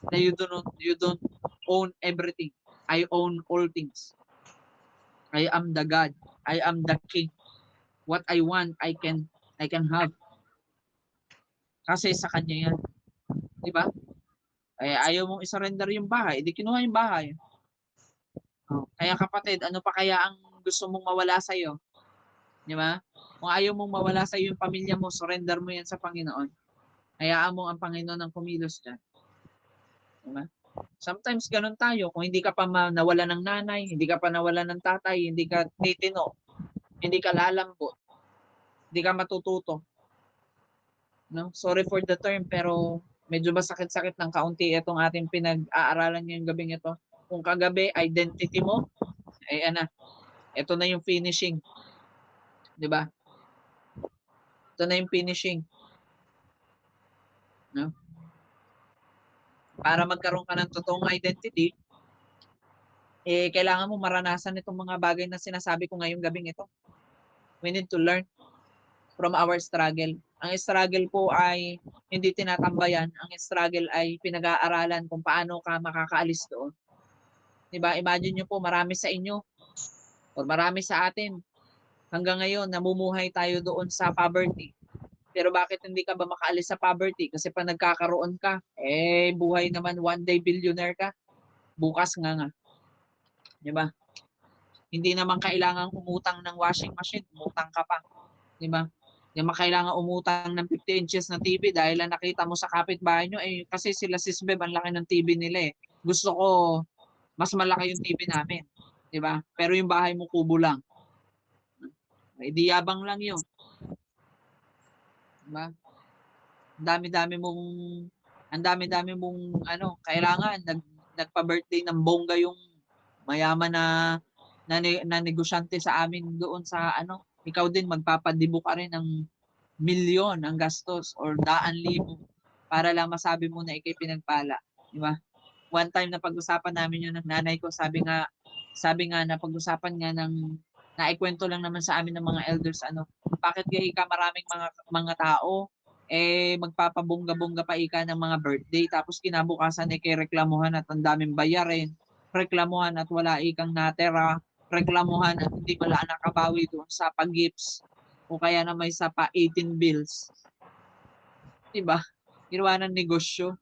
Na you don't own everything. I own all things. I am the God. I am the King. What I want, I can have. Kasi sa kanya 'yan, 'di ba? Eh ayaw mong i-surrender yung bahay, di kinuha yung bahay. Oh, kaya kapatid, ano pa kaya ang gusto mong mawala sa iyo, 'di ba? Kung ayaw mong mawala sa iyo yung pamilya mo, surrender mo 'yan sa Panginoon. Hayaan mo ang Panginoon ang kumilos diyan, 'di ba? Sometimes gano'n tayo, kung hindi ka pa nawalan ng nanay, hindi ka pa nawalan ng tatay, hindi ka titino, hindi ka lalambot, hindi ka matututo, 'no? Sorry for the term, pero medyo masakit-sakit ng kaunti itong ating pinag-aaralan ngayong gabing ito. Kung kagabi identity mo, ayan na, ito na yung finishing, 'di ba? Ito na yung finishing, 'no? Para magkaroon ka ng totoong identity, eh, kailangan mo maranasan itong mga bagay na sinasabi ko ngayong gabing ito. We need to learn from our struggle. Ang struggle po ay hindi tinatambayan, ang struggle ay pinag-aaralan kung paano ka makakaalis doon. 'Di ba? Imagine niyo po marami sa inyo or marami sa atin hanggang ngayon namumuhay tayo doon sa poverty. Pero bakit hindi ka ba makaalis sa poverty? Kasi pa nagkakaroon ka, eh buhay naman one day billionaire ka, bukas nga, 'di ba? Hindi naman kailangang umutang ng washing machine, umutang ka pa, 'di ba? Di mo kailangan umutang ng 50 inches na TV dahil lang nakita mo sa kapitbahay niyo, eh, kasi sila Sis Bev ang laki ng TV nila, eh. Gusto ko mas malaki yung TV namin, 'di ba? Pero yung bahay mo kubo lang. Eh, di yabang lang yun, 'di ba? Ang dami-dami mong ano, kailangan nagpa-birthday ng bongga yung mayaman na negosyante sa amin doon sa ano, ikaw din magpapadibo ka rin ng milyon ang gastos or daan libo para lang masabi mo na ika'y pinagpala, 'di ba? One time napag-usapan namin 'yun ng nanay ko, sabi nga napag-usapan nga ng naikwento lang naman sa amin ng mga elders ano, bakit nga ika maraming mga tao, eh, magpapabongga-bongga pa ika ng mga birthday tapos kinabukasan, eh, reklamuhan at ang daming bayarin, reklamuhan at wala ikang natira, reklamuhan at hindi wala nakabawi doon sa pag-gifts o kaya naman sa pa-18 bills, 'di ba? Ginawa ng negosyo,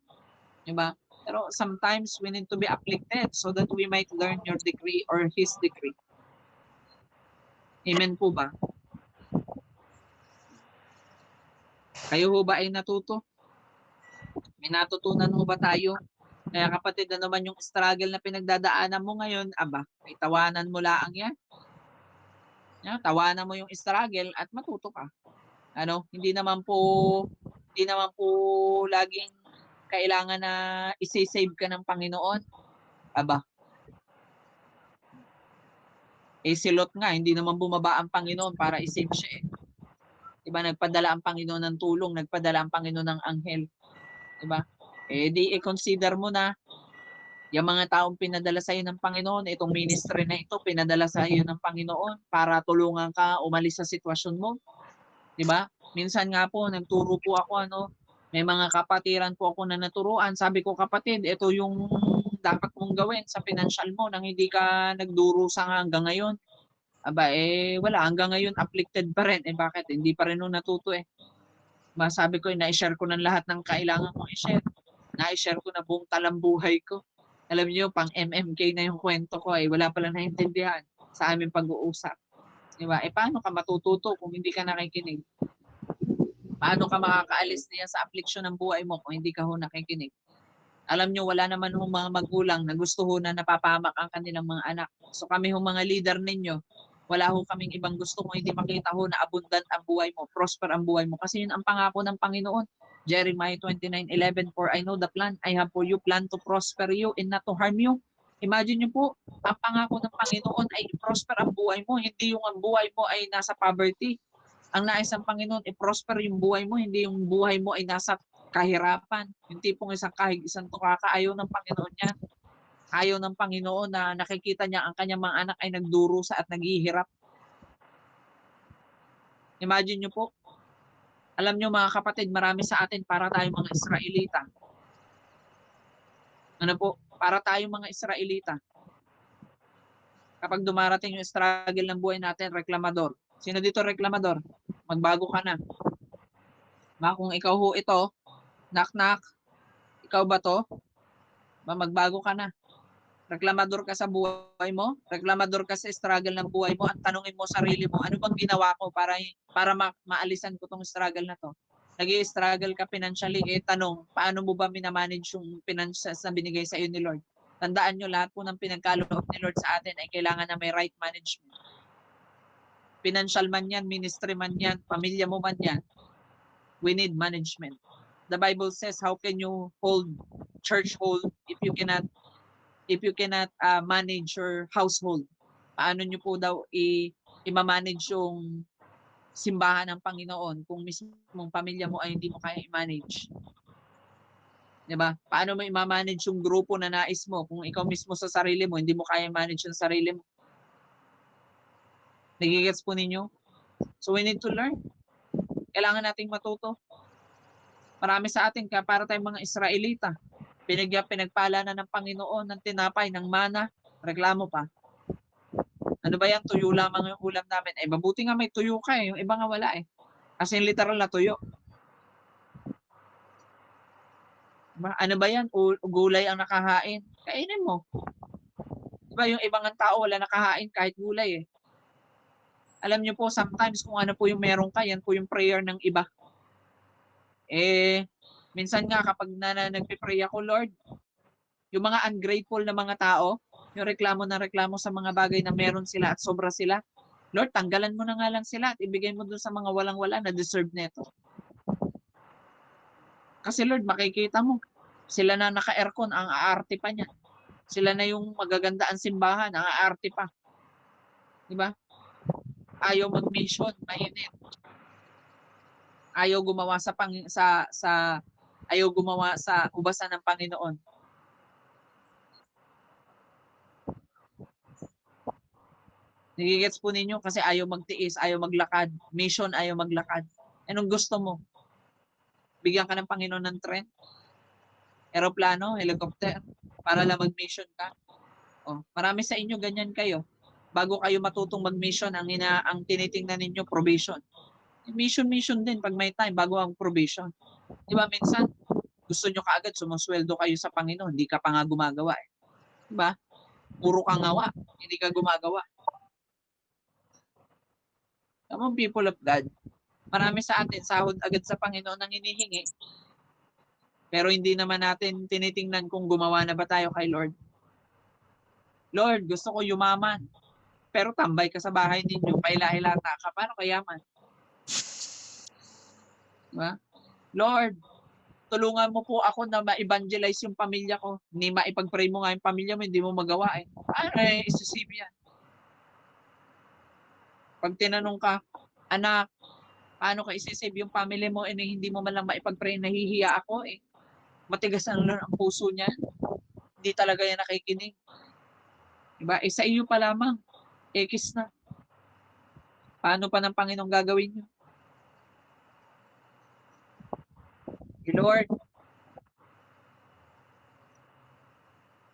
'di ba? Pero sometimes we need to be afflicted so that we might learn your decree or his decree. Amen po ba? Kayo ho ba ay natuto? May natutunan ho ba tayo? Kaya kapatid, ano naman yung struggle na pinagdadaanan mo ngayon, aba, ay tawanan mo laang yan. Tawanan mo yung struggle at matuto ka. Ano, hindi naman po laging kailangan na isi-save ka ng Panginoon. Aba, eh si Lot nga, hindi naman bumaba ang Panginoon para i-save siya eh. Diba, nagpadala ang Panginoon ng tulong, nagpadala ang Panginoon ng anghel. Diba? Eh di i-consider mo na yung mga taong pinadala sa iyo ng Panginoon, itong ministry na ito, pinadala sa iyo ng Panginoon para tulungan ka umalis sa sitwasyon mo. 'Di ba? Minsan nga po nagturo po ako ano, may mga kapatiran po ako na naturuan. Sabi ko, kapatid, ito yung dapat mong gawin sa financial mo nang hindi ka nagdurusa hanggang ngayon. Aba, eh wala, hanggang ngayon afflicted pa rin. Eh bakit? Hindi pa rin nung natuto eh. Masabi ko, na-share ko ng lahat ng kailangan kong i-share. Na-share ko na buong talambuhay ko. Alam niyo, pang MMK na yung kwento ko eh. Wala palang naintindihan sa aming pag-uusap. Di ba? Eh paano ka matututo kung hindi ka nakikinig? Paano ka makakaalis niya sa affliction ng buhay mo kung hindi ka ho nakikinig? Alam niyo, wala naman hong mga magulang na gusto ho na napapahamak ang kanilang mga anak. So kami hong mga leader ninyo, wala ho kaming ibang gusto kung hindi makita ho na abundant ang buhay mo, prosper ang buhay mo. Kasi yun ang pangako ng Panginoon. Jeremiah 29:11, for I know the plan I have for you, plan to prosper you and not to harm you. Imagine niyo po, ang pangako ng Panginoon ay prosper ang buhay mo, hindi yung ang buhay mo ay nasa poverty. Ang nais ng Panginoon, i-prosper yung buhay mo, hindi yung buhay mo ay nasa kahirapan. Yung tipong isang tukaka, ayaw ng Panginoon yan. Ayaw ng Panginoon na nakikita niya ang kanyang mga anak ay nagdurusa at naghihirap. Imagine niyo po, alam niyo mga kapatid, marami sa atin para tayong mga Israelita. Ano po? Para tayong mga Israelita. Kapag dumarating yung struggle ng buhay natin, reklamador. Sino dito reklamador? Magbago ka na. Kung ikaw ho ito, knock knock, ikaw ba to? Magbago ka na. Reklamador ka sa buhay mo, reklamador ka sa struggle ng buhay mo, at tanungin mo sarili mo, ano bang ginawa ko para maalisan ko tong struggle na to? Nag-i-struggle ka financially, eh tanong, paano mo ba minamanage yung finances na binigay sa iyo ni Lord? Tandaan nyo, lahat po ng pinagkaloob ni Lord sa atin ay kailangan na may right management. Financial man yan, ministry man yan, pamilya mo man yan, we need management. The Bible says, how can you hold church hold if you cannot manage your household? Paano nyo po daw i-manage yung simbahan ng Panginoon kung mismong pamilya mo ay hindi mo kaya i-manage? Diba? Paano mo i-manage yung grupo na nais mo kung ikaw mismo sa sarili mo hindi mo kaya i-manage yung sarili mo? Nagigets po ninyo? So we need to learn. Kailangan nating matuto. Marami sa atin, kaya para tayong mga Israelita, pinagpala na ng Panginoon ng tinapay, ng mana, reklamo pa. Ano ba yan? Tuyo lamang yung ulam namin. Eh, mabuti nga may tuyo ka eh. Yung iba nga wala eh. As in literal na tuyo. Diba? Ano ba yan? Gulay ang nakahain. Kainin mo. Diba yung ibang tao wala nakahain kahit gulay eh. Alam niyo po, sometimes kung ano po yung meron ka, yan po yung prayer ng iba. Minsan nga kapag nagpe-pray ako, Lord, yung mga ungrateful na mga tao, yung reklamo na reklamo sa mga bagay na meron sila at sobra sila, Lord, tanggalan mo na nga lang sila at ibigay mo dun sa mga walang-wala na deserve neto. Kasi Lord, makikita mo, sila na naka-aircon, ang aarte pa niya. Sila na yung magaganda ang simbahan, ang aarte pa. Di ba? Ayaw mag-mission, mainit. Ayaw gumawa ayaw gumawa sa ubasan ng Panginoon. Nagigets po ninyo kasi ayaw magtiis, ayaw maglakad. Mission, ayaw maglakad. Anong gusto mo? Bigyan ka ng Panginoon ng tren? Aeroplano, helicopter, para lang mag-mission ka? Marami sa inyo ganyan kayo. Bago kayo matutong mag-mission, ang tinitingnan ninyo probation. Mission din pag may time bago ang probation. Di ba minsan, gusto nyo kaagad sumusweldo kayo sa Panginoon, hindi ka pa nga gumagawa. Di ba? Puro ka ngawa, hindi ka gumagawa. Come on, people of God. Marami sa atin, sahod agad sa Panginoon ang hinihingi. Pero hindi naman natin tinitingnan kung gumawa na ba tayo kay Lord. Lord, gusto ko yumaman. Pero tambay ka sa bahay ninyo, paila-hilata ka, paano kayaman? Diba? Lord, tulungan mo po ako na ma-evangelize yung pamilya ko. Hindi maipag-pray mo nga yung pamilya mo, hindi mo magawa eh. Isisip yan. Pag tinanong ka, anak, paano ka isisave yung family mo, hindi mo man lang maipag-pray, nahihiya ako eh. Matigas ang puso niya. Hindi talaga yan nakikinig. Diba? Sa iyo pa lamang, ekis na. Paano pa ng Panginoong gagawin nyo? Lord,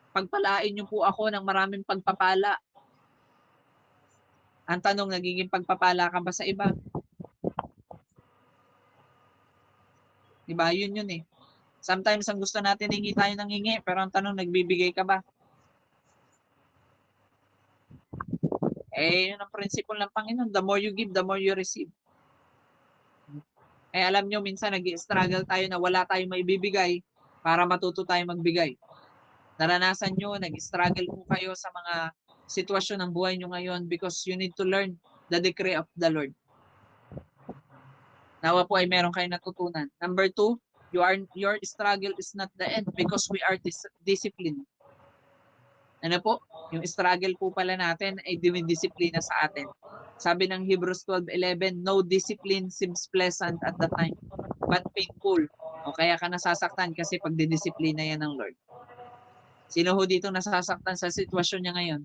pagpalain niyo po ako ng maraming pagpapala. Ang tanong, nagiging pagpapala ka ba sa iba? Diba? Yun eh. Sometimes ang gusto natin hingi tayo ng hingi, pero ang tanong, nagbibigay ka ba? Yun ang principle ng Panginoon. The more you give, the more you receive. Alam nyo, minsan nag-struggle tayo na wala tayong maibibigay para matuto tayo magbigay. Naranasan nyo, nag-struggle po kayo sa mga sitwasyon ng buhay nyo ngayon because you need to learn the decree of the Lord. Nawa po ay meron kayong natutunan. Number 2, your struggle is not the end because we are disciplined. Ano po? Yung struggle po pala natin ay dinidisiplina sa atin. Sabi ng Hebrews 12:11, no discipline seems pleasant at the time, but painful. O kaya ka nasasaktan kasi pag didisiplina yan ng Lord. Sino ho dito nasasaktan sa sitwasyon niya ngayon?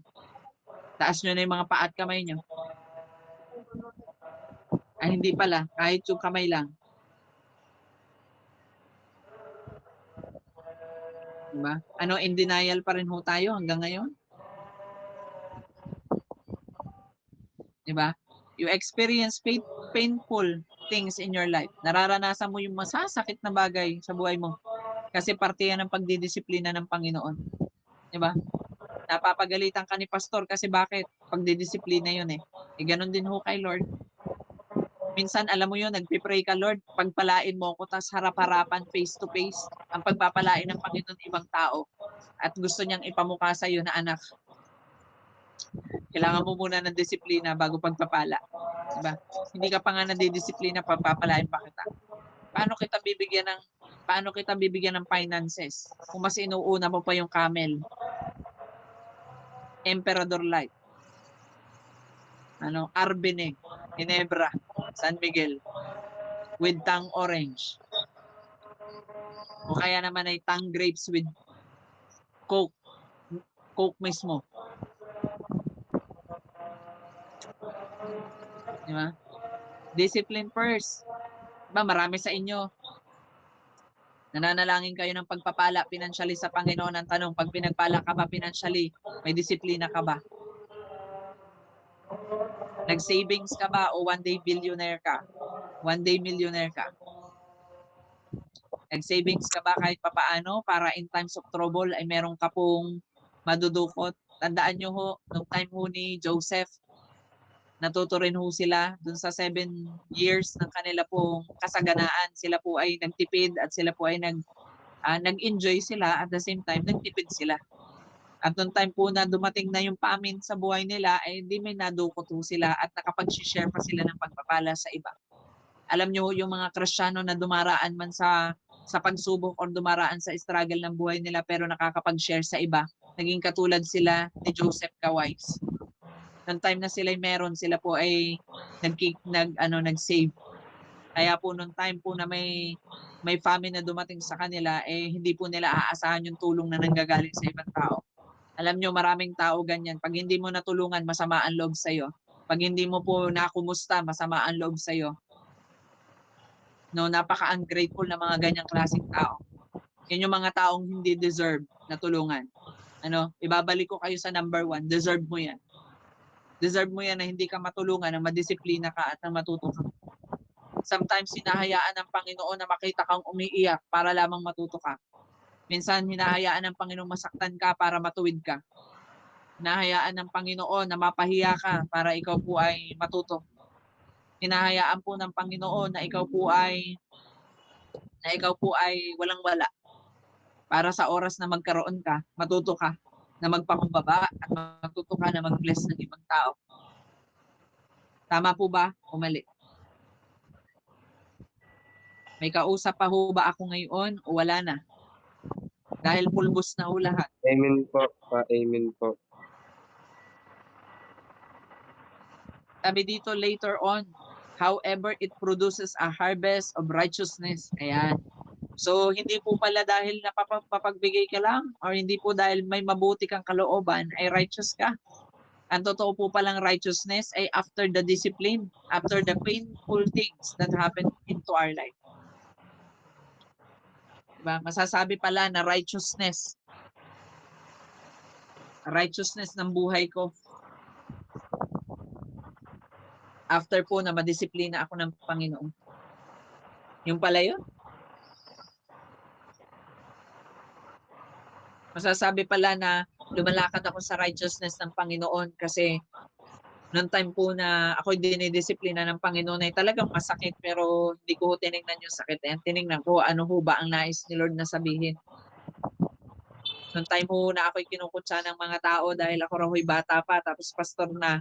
Taas nyo na yung mga paa at kamay nyo. Ay hindi pala, kahit yung kamay lang. Diba? In denial pa rin ho tayo hanggang ngayon? Diba? You experience painful things in your life. Nararanasan mo yung masasakit na bagay sa buhay mo. Kasi parte yan ng pagdidisiplina ng Panginoon. Diba? Napapagalitan ka ni pastor kasi bakit? Pagdidisiplina yun eh. Ganun din ho kay Lord. Minsan, alam mo yun, nagpipray ka, Lord, pagpalain mo ako, tas harap-harapan, face-to-face, ang pagpapalain ng Panginoon ibang tao. At gusto niyang ipamukha sa iyo na anak, kailangan mo muna ng disiplina bago pagpapala. Diba? Hindi ka pa nga nadidisiplina, pagpapalain pa kita. Paano kita bibigyan ng finances? Kung mas inuuna mo pa yung camel. Emperador Light. Arbine, Ginebra, San Miguel. With tang orange. O kaya naman ay tang grapes with Coke. Coke mismo. Diba? Discipline first. Diba, marami sa inyo. Nananalangin kayo ng pagpapala financially sa Panginoon. Ang tanong, pag pinagpala ka ba financially, may disiplina ka ba? Nag-savings ka ba o one day billionaire ka? One day millionaire ka? Nag-savings ka ba kahit papaano para in times of trouble ay meron ka pong madudukot? Tandaan nyo ho, nung time ho ni Joseph, Natuto rin ho sila dun sa 7 years ng kanila pong kasaganaan. Sila po ay nagtipid at sila po ay nag-enjoy sila at the same time nagtipid sila. At nung time po na dumating na yung famine sa buhay nila, ay hindi may nadukot ho sila at nakapag-share pa sila ng pagpapala sa iba. Alam niyo yung mga Kristiyano na dumaraan man sa pagsubok or dumaraan sa struggle ng buhay nila pero nakakapag-share sa iba. Naging katulad sila ni Joseph Kawais. Nung time na sila meron, sila po ay nag-save. Kaya po nung time po na may famine na dumating sa kanila, eh hindi po nila aasahan yung tulong na nanggagaling sa ibang tao. Alam nyo, maraming tao ganyan. Pag hindi mo natulungan, masama ang loob sa'yo. Pag hindi mo po nakumusta, masama ang loob sa'yo. No, napaka-ungrateful na mga ganyang klaseng tao. Yan yung mga taong hindi deserve na tulungan. Ibabalik ko kayo sa number 1, deserve mo yan. Deserve mo yan na hindi ka matulungan, na madisiplina ka at na matuto ka. Sometimes hinahayaan ng Panginoon na makita kang umiiyak para lamang matuto ka. Minsan hinahayaan ng Panginoon masaktan ka para matuwid ka. Hinahayaan ng Panginoon na mapahiya ka para ikaw po ay matuto. Hinahayaan po ng Panginoon na ikaw po ay walang-wala para sa oras na magkaroon ka, matuto ka na magpakumbaba at matuto ka na mag-bless ng ibang tao. Tama po ba o mali? May kausap pa ho ba ako ngayon o wala na? Dahil pulbos na ho lahat. Amen po. Amen po. Sabi dito later on, however, it produces a harvest of righteousness. Ayan. So, hindi po pala dahil napapagbigay ka lang or hindi po dahil may mabuti kang kalooban ay righteous ka. Ang totoo po palang righteousness ay after the discipline, after the painful things that happen into our life. Diba? Masasabi pala na righteousness ng buhay ko after po na madisiplina ako ng Panginoon. Yung pala yun. Masasabi pala na lumalakad ako sa righteousness ng Panginoon kasi noong time po na ako dinidisiplina ng Panginoon ay talagang masakit pero hindi ko tinignan yung sakit. Tinignan ko ano ho ba ang nais ni Lord na sabihin. Noong time po na ako'y kinukutsa ng mga tao dahil ako raw bata pa tapos pastor na.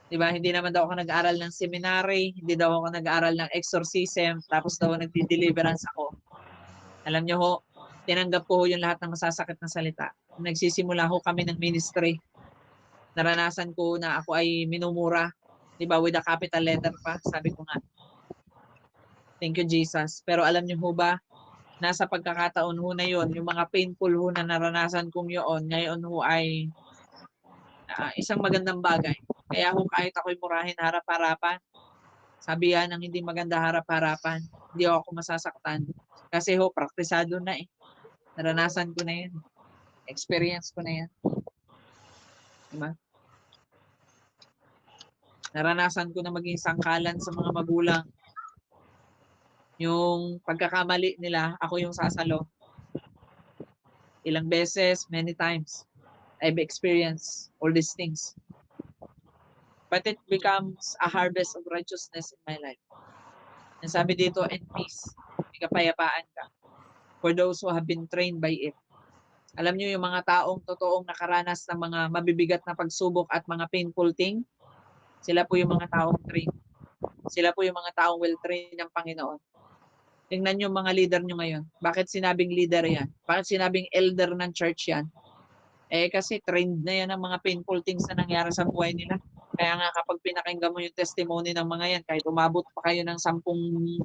Diba? Hindi naman daw ako nag-aral ng seminary, hindi daw ako nag-aral ng exorcism, tapos daw nagdi-deliverance ako. Alam niyo ho, tinanggap ko yung lahat ng masasakit na salita. Nagsisimula ho kami ng ministry. Naranasan ko na ako ay minumura, 'di ba, with a capital letter pa, sabi ko nga. Thank you Jesus. Pero alam niyo ho ba, nasa pagkakataon ho na yon, yung mga painful ho na naranasan kong yon, ngayon ho ay isang magandang bagay. Kaya ho kahit ako'y murahin harap-harapan, sabi yan ng hindi maganda harap-harapan, hindi ako masasaktan. Kasi ho, praktisado na eh. Naranasan ko na yan. Experience ko na yan. Diba? Naranasan ko na maging sangkalan sa mga magulang. Yung pagkakamali nila, ako yung sasalo. Ilang beses, many times, I've experienced all these things. But it becomes a harvest of righteousness in my life. And sabi dito, and peace. May kapayapaan ka. For those who have been trained by it. Alam niyo yung mga taong totoong nakaranas ng mga mabibigat na pagsubok at mga painful thing, sila po yung mga taong trained. Sila po yung mga taong well-trained ng Panginoon. Tingnan niyo mga leader niyo ngayon. Bakit sinabing leader yan? Bakit sinabing elder ng church yan? Kasi trained na yan ang mga painful things na nangyari sa buhay nila. Kaya nga kapag pinakinggan mo yung testimony ng mga yan, kahit umabot pa kayo ng 10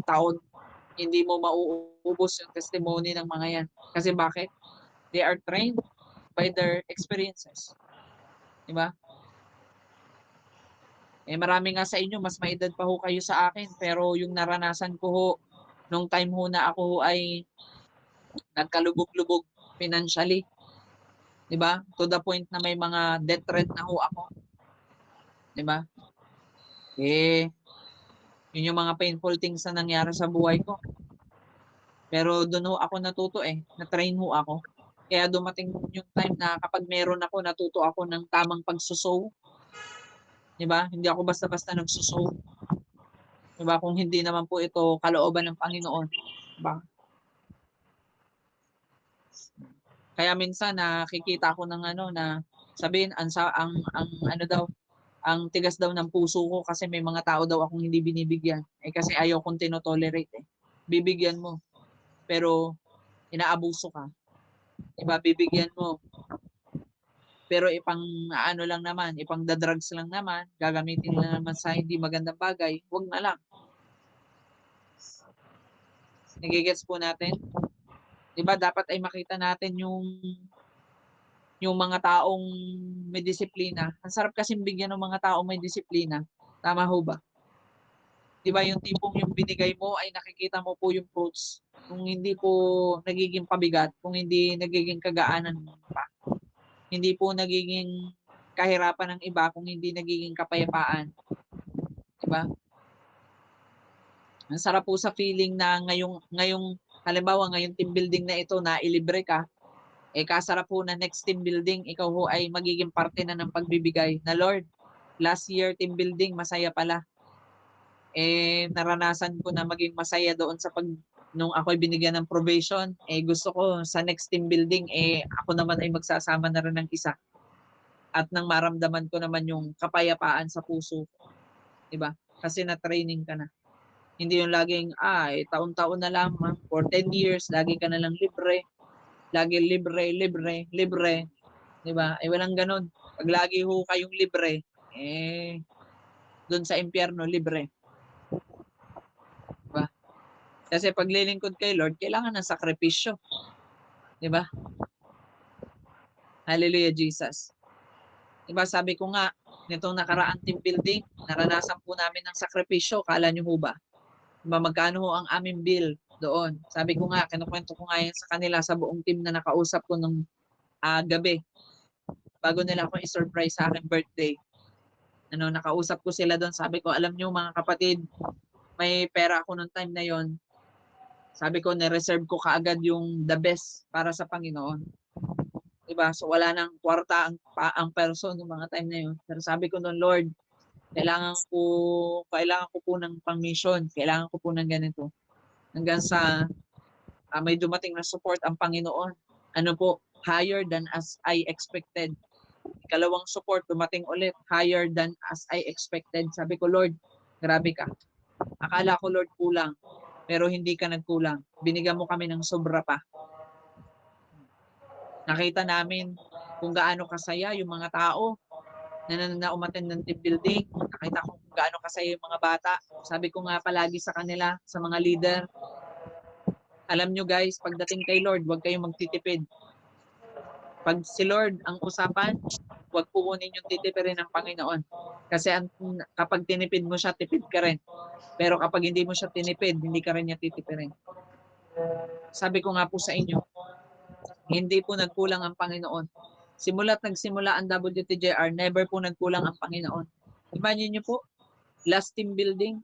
taon, hindi mo mauubos yung testimony ng mga yan. Kasi bakit? They are trained by their experiences. Diba? Marami nga sa inyo, mas maedad pa ho kayo sa akin, pero yung naranasan ko ho, nung time ho na ako ho ay nagkalubog-lubog financially. Diba? To the point na may mga death threat na ho ako. Diba? Yun yung mga painful things na nangyari sa buhay ko. Pero doon ho ako natuto na-train ho ako. Kaya dumating yung time na kapag meron ako, natuto ako ng tamang pagsusow. 'Di ba? Hindi ako basta-basta nagsuso, 'di ba? Kung hindi naman po ito kalooban ng Panginoon, 'di ba? Kaya minsan nakikita ko ng ano na sabihin ang ano daw, ang tigas daw ng puso ko kasi may mga tao daw akong hindi binibigyan. Eh, kasi ayaw kong tino-tolerate, eh. Bibigyan mo, pero inaabuso ka, 'di ba? Bibigyan mo, pero ipang-aano lang naman, ipangda-drugs lang naman, gagamitin lang naman sa hindi magandang bagay, 'wag na lang. Nage-gets po natin? 'Di ba dapat ay makita natin yung mga taong may disiplina. Ang sarap kasing bigyan ng mga taong may disiplina, tama ho ba? 'Di ba yung tipong yung binigay mo ay nakikita mo po yung fruits, kung hindi po nagiging pabigat, kung hindi nagiging kagaanan pa, hindi po nagiging kahirapan ng iba, kung hindi nagiging kapayapaan, 'di ba? Ang sarap po sa feeling na ngayong halimbawa ngayong team building na ito na ilibre ka, eh, kasarap po na next team building ikaw ho ay magiging parte na ng pagbibigay na, "Lord, last year team building masaya pala, eh, naranasan ko na maging masaya doon sa nung ako'y binigyan ng probation, eh, gusto ko sa next team building, eh, ako naman ay magsasama na rin ng isa at nang maramdaman ko naman yung kapayapaan sa puso ko," 'di ba? Kasi na-training ka na. Hindi yung laging, eh, taon-taon na lang, for 10 years lagi ka na lang libre, lagi libre, libre, libre, 'di ba? Eh, walang gano'n. 'Pag lagi ho kayong libre, eh, do'n sa impyerno libre, 'di ba? Kasi paglilingkod kay Lord kailangan ng sakripisyo, 'di ba? Hallelujah, Jesus. 'Di ba sabi ko nga, nitong nakaraang team building, naranasan po namin ng sakripisyo, akala niyo ho ba? 'Di ba magkano ho ang aming bill doon. Sabi ko nga, kinukuwento ko nga 'yan sa kanila sa buong team na nakausap ko nung, gabi bago nila ako i-surprise sa aking birthday. Ano, nakausap ko sila do'n, sabi ko, "Alam niyo mga kapatid, may pera ako nung time na yon." Sabi ko, "Ni-reserve ko kaagad yung the best para sa Panginoon." 'Di ba? So, wala ng kwarta ang person nung mga time na yun. Pero sabi ko no'n, "Lord, kailangan ko po ng pang-mission, kailangan ko po ng ganito." Hanggang sa, may dumating na support ang Panginoon. Ano po, higher than as I expected. Ikalawang support dumating ulit, higher than as I expected. Sabi ko, "Lord, grabe ka. Akala ko Lord kulang, pero hindi ka nagkulang. Binigyan mo kami ng sobra pa." Nakita namin kung gaano kasaya yung mga tao na umattend ng team building. Nakita ko kung gaano kasaya yung mga bata. Sabi ko nga palagi sa kanila, sa mga leader, "Alam nyo guys, pagdating kay Lord, huwag kayong magtitipid. 'Pag si Lord ang usapan, huwag po kunin yung titipirin ng Panginoon. Kasi kapag tinipid mo siya, tipid ka rin. Pero kapag hindi mo siya tinipid, hindi ka rin niya titipirin." Sabi ko nga po sa inyo, hindi po nagkulang ang Panginoon. Simula't nagsimula ang WTJR, never po nagkulang ang Panginoon. Imagine niyo po, last team building,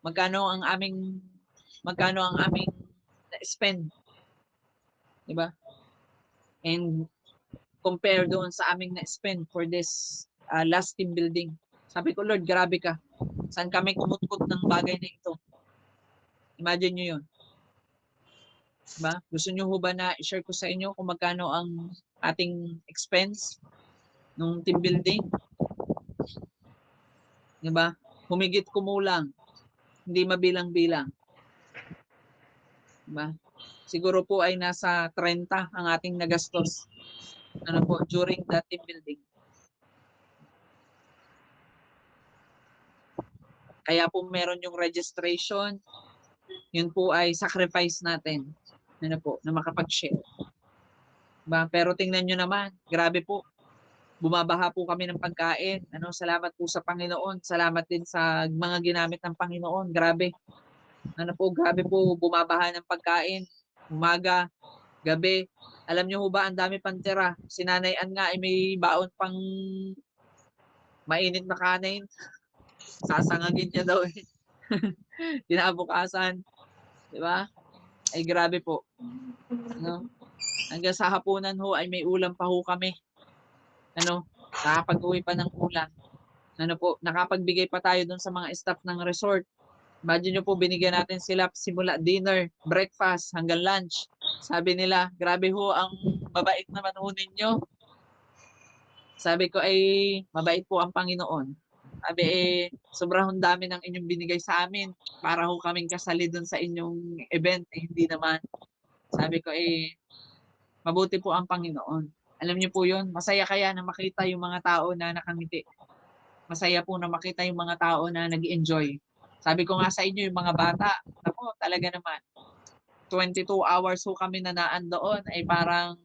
magkano ang aming na-spend, 'di ba? And compare doon sa aming na-spend for this, last team building. Sabi ko, "Lord, grabe ka. Saan kami kumutkot ng bagay na ito?" Imagine niyo 'yun, 'di ba? Gusto niyo ho ba na i-share ko sa inyo kung magkano ang ating expense nung team building, 'di ba? Humigit kumulang, hindi mabilang-bilang, 'di ba? Siguro po ay nasa 30 ang ating nagastos, ano po, during the team building. Kaya po meron yung registration, yun po ay sacrifice natin, ano po, na makapag-share, 'di ba? Pero tingnan niyo naman, grabe po, bumabaha po kami ng pagkain, ano, salamat po sa Panginoon, salamat din sa mga ginamit ng Panginoon, grabe. Ano po, grabe po, bumabaha ng pagkain, umaga, gabi. Alam niyo ho ba ang dami pang tira, si Nanay Ann nga ay may baon pang mainit na kanin, sasangagin niya daw, eh, kinabukasan, 'di ba? Ay grabe po, ano, hanggang sa hapunan ho ay may ulam pa ho kami, ano, nakakapag-uwi pa ng ulam, ano po, nakapagbigay pa tayo dun sa mga staff ng resort. Imagine niyo po binigyan natin sila simula dinner, breakfast, hanggang lunch. Sabi nila, "Grabe ho ang mabait naman ho ninyo." Sabi ko, "Ay mabait po ang Panginoon." Sabi, "Sobrang dami ng inyong binigay sa amin para ho kaming kasali dun sa inyong event." Hindi naman. Sabi ko, "Mabuti po ang Panginoon." Alam niyo po yun, masaya kaya na makita yung mga tao na nakangiti. Masaya po na makita yung mga tao na nag-enjoy. Sabi ko nga sa inyo yung mga bata, naku talaga naman, 22 hours ho kami nanaan doon ay parang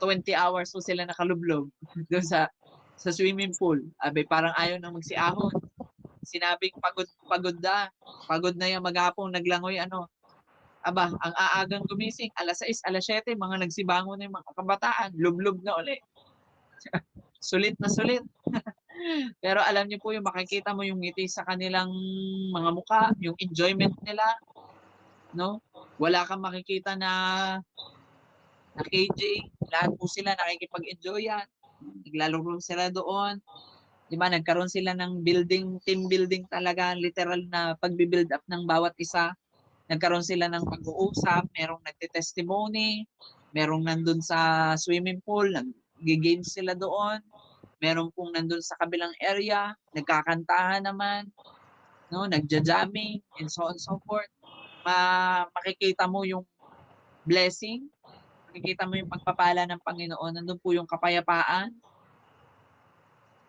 20 hours ho sila nakalublog doon sa swimming pool. Abi parang ayaw na magsiahon. Sinabing pagod pagod na, pagod na yung maghapong naglangoy ano. Aba, ang aagang gumising 6:00, 7:00 mga nagsibangon na yung mga kabataan, lublog na uli. Sulit na sulit. Pero alam niyo po yung makikita mo yung ngiti sa kanilang mga mukha, yung enjoyment nila, 'no? Wala kang makikita na KJ, lahat po sila nakikipag-enjoyan, naglalaro sila doon. 'Di ba nagkaroon sila ng team building talaga, literal na pagbi-build up ng bawat isa. Nagkaroon sila ng pag-uusap, merong nagte-testimony, merong nandun sa swimming pool, nagge-games sila doon, meron pong nandun sa kabilang area, nagkakantahan naman, 'no, nagja-jamming and so on and so forth. Makikita mo yung blessing, makikita mo yung pagpapala ng Panginoon, nandun po yung kapayapaan,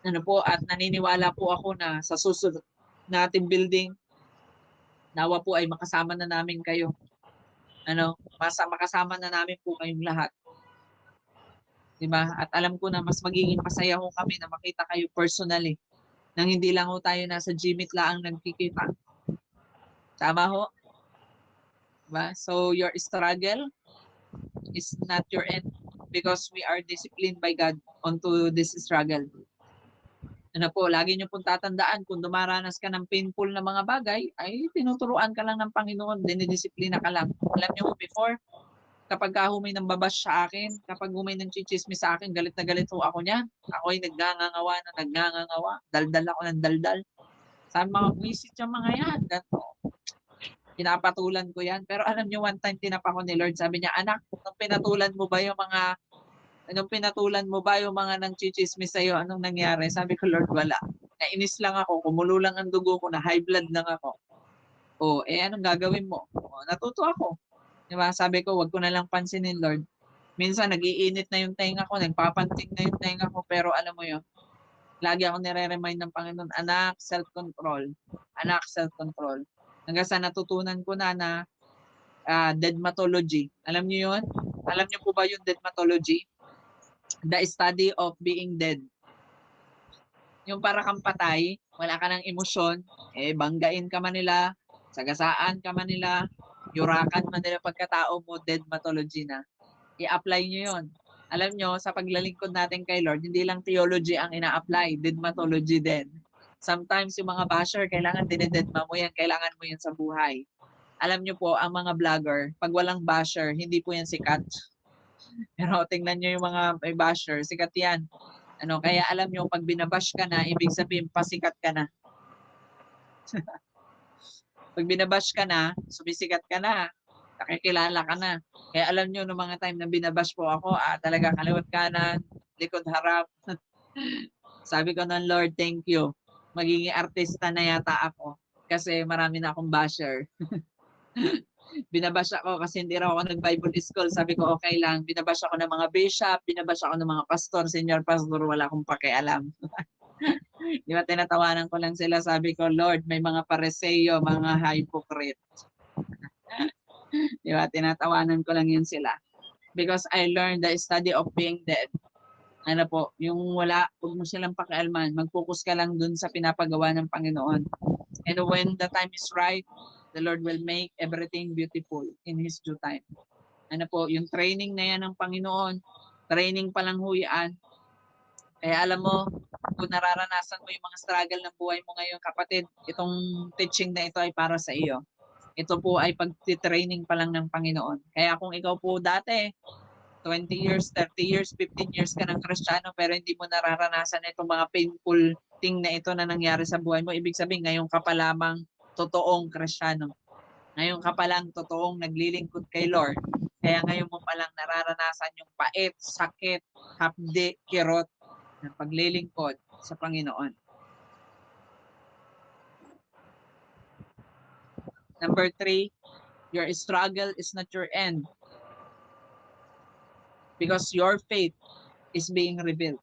ano po, at naniniwala po ako na sa susunod nating building, nawa po ay makasama na namin kayo, ano, makasama na namin po kayong lahat, 'di ba? At alam ko na mas magiging masaya ho kami na makita kayo personally, nang hindi lang ho tayo nasa GMeet laang nagkikita. Tama ho, 'di ba? So your struggle is not your end because we are disciplined by God onto this struggle. Ano po, lagi niyo pong tatandaan kung dumaranas ka ng painful na mga bagay, ay tinuturuan ka lang ng Panginoon, dinidisiplina ka lang. Alam niyo po before, kapag ka ho may nambabash sa akin, kapag ho may nangchichismis sa akin, galit na galit ho ako niyan. Ako'y nagngangangawa na nagngangangawa, daldal ako ng daldal. Sabi mga buwisit yung mga yan, ganito. Pinapatulan ko yan. Pero alam niyo, one time tinapa ko ni Lord, sabi niya, "Anak, nung pinatulan mo ba yung mga nangchichismis sa'yo, anong nangyari?" Sabi ko, "Lord, wala. Nainis lang ako, kumulo lang ang dugo ko, na high blood lang ako." "Oh, anong gagawin mo?" "Oh, natuto ako." 'Di ba? Sabi ko, "Wag ko na lang pansinin, Lord." Minsan nag-iinit na yung tenga ko, nagpapanting na yung tenga ko, pero alam mo yun, lagi akong nire-remind ng Panginoon, "Anak, self-control. Anak, self-control." Hanggang sa natutunan ko na deadmatology. Alam niyo yun? Alam niyo po ba yung deadmatology? The study of being dead. Yung para kang patay, wala ka ng emosyon, banggain ka man nila, sagasaan ka man nila, yurakan man nila pagkatao mo, deadmatology na. I-apply niyo yun. Alam niyo, sa paglalingkod natin kay Lord, hindi lang theology ang ina-apply, deadmatology din. Sometimes yung mga basher, kailangan dinededma mo yan, kailangan mo yan sa buhay. Alam niyo po, ang mga vlogger, 'pag walang basher, hindi po yan sikat. Pero tingnan niyo yung mga may basher, sikat yan. Ano, kaya alam niyo 'pag binabash ka na, ibig sabihin pasikat ka na. 'Pag binabash ka na, sumisikat ka na, nakikilala ka na. Kaya alam niyo nung mga time na binabash po ako, talagang kaliwa't kanan, likod harap. Sabi ko ng Lord, "Thank you. Magiging artista na yata ako kasi marami na akong basher." Binabash ako kasi hindi raw ako nag-Bible school. Sabi ko, "Okay lang." Binabash ako ng mga bishop, binabash ako ng mga pastor, senior pastor, wala akong pakialam. 'Di ba tinatawanan ko lang sila, sabi ko, "Lord, may mga Pariseo, mga hypocrite." 'Di ba tinatawanan ko lang 'yun sila. Because I learned the study of being dead. Ano po, yung wala, huwag mo silang pakialaman, mag-focus ka lang dun sa pinapagawa ng Panginoon. And when the time is right, the Lord will make everything beautiful in His due time. Ano po, yung training na yan ng Panginoon, training pa lang ho yan. Kaya alam mo, kung nararanasan mo yung mga struggle ng buhay mo ngayon, kapatid, itong teaching na ito ay para sa iyo. Ito po ay pag-training pa lang ng Panginoon. Kaya kung ikaw po dati, 20 years, 30 years, 15 years ka ng Kristiyano pero hindi mo nararanasan itong mga painful thing na ito na nangyari sa buhay mo, ibig sabihin ngayon ka pa lamang totoong Kristiyano. Ngayon ka pa lang totoong naglilingkod kay Lord. Kaya ngayon mo pa lang nararanasan yung pait, sakit, hapde, kirot ng paglilingkod sa Panginoon. Number 3, your struggle is not your end because your faith is being revealed.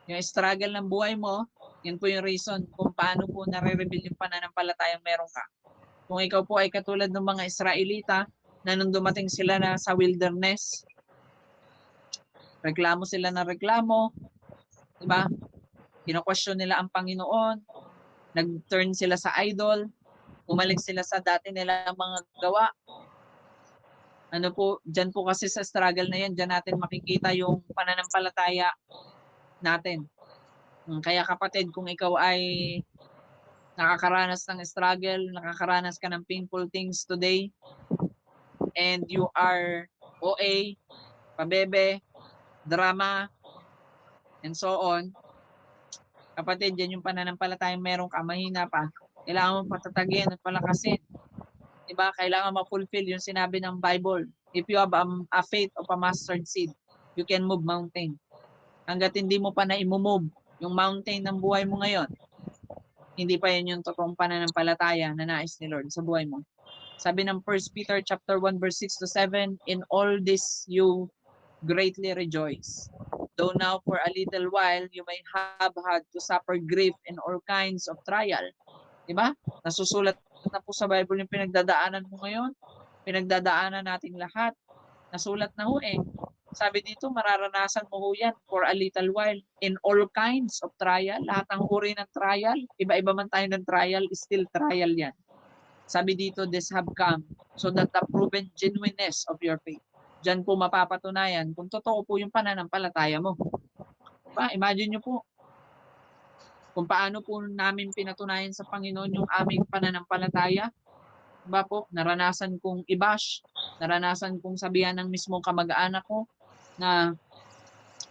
Yung struggle ng buhay mo, yun po yung reason kung paano po nare-reveal yung pananampalatayang meron ka. Kung ikaw po ay katulad ng mga Israelita na nung dumating sila na sa wilderness, reklamo sila ng reklamo, di ba? Kino-question nila ang Panginoon, nag-turn sila sa idol, umalik sila sa dati nilang mga gawa. Ano po, dyan po kasi sa struggle na yan, dyan natin makikita yung pananampalataya natin. Kaya kapatid, kung ikaw ay nakakaranas ng struggle, nakakaranas ka ng painful things today, and you are OA, pabebe, drama, and so on, kapatid, yan yung pananampalatayang meron ka, mahina pa, kailangan mo patatagin at palakasin. Diba? Kailangan ma-fulfill yung sinabi ng Bible. If you have a faith of a mustard seed, you can move mountain. Hanggat hindi mo pa na-move yung mountain ng buhay mo ngayon, hindi pa yan yung totoong pananampalataya na nais ni Lord sa buhay mo. Sabi ng 1 Peter chapter 1 verse 6 to 7, in all this you greatly rejoice. Though now for a little while you may have had to suffer grief in all kinds of trial. Diba? Nasusulat na po sa Bible yung pinagdadaanan mo ngayon. Pinagdadaanan nating lahat. Nasulat na ho eh. Sabi dito, mararanasan mo ho yan for a little while. In all kinds of trial, lahat ng uri ng trial, iba-iba man tayo ng trial, still trial yan. Sabi dito, this have come so that the proven genuineness of your faith. Diyan po mapapatunayan kung totoo po yung pananampalataya mo. Diba? Imagine nyo po, kung paano po namin pinatunayan sa Panginoon yung aming pananampalataya. Diba po, naranasan kong i-bash, naranasan kong sabihan ng mismong kamag-anak ko na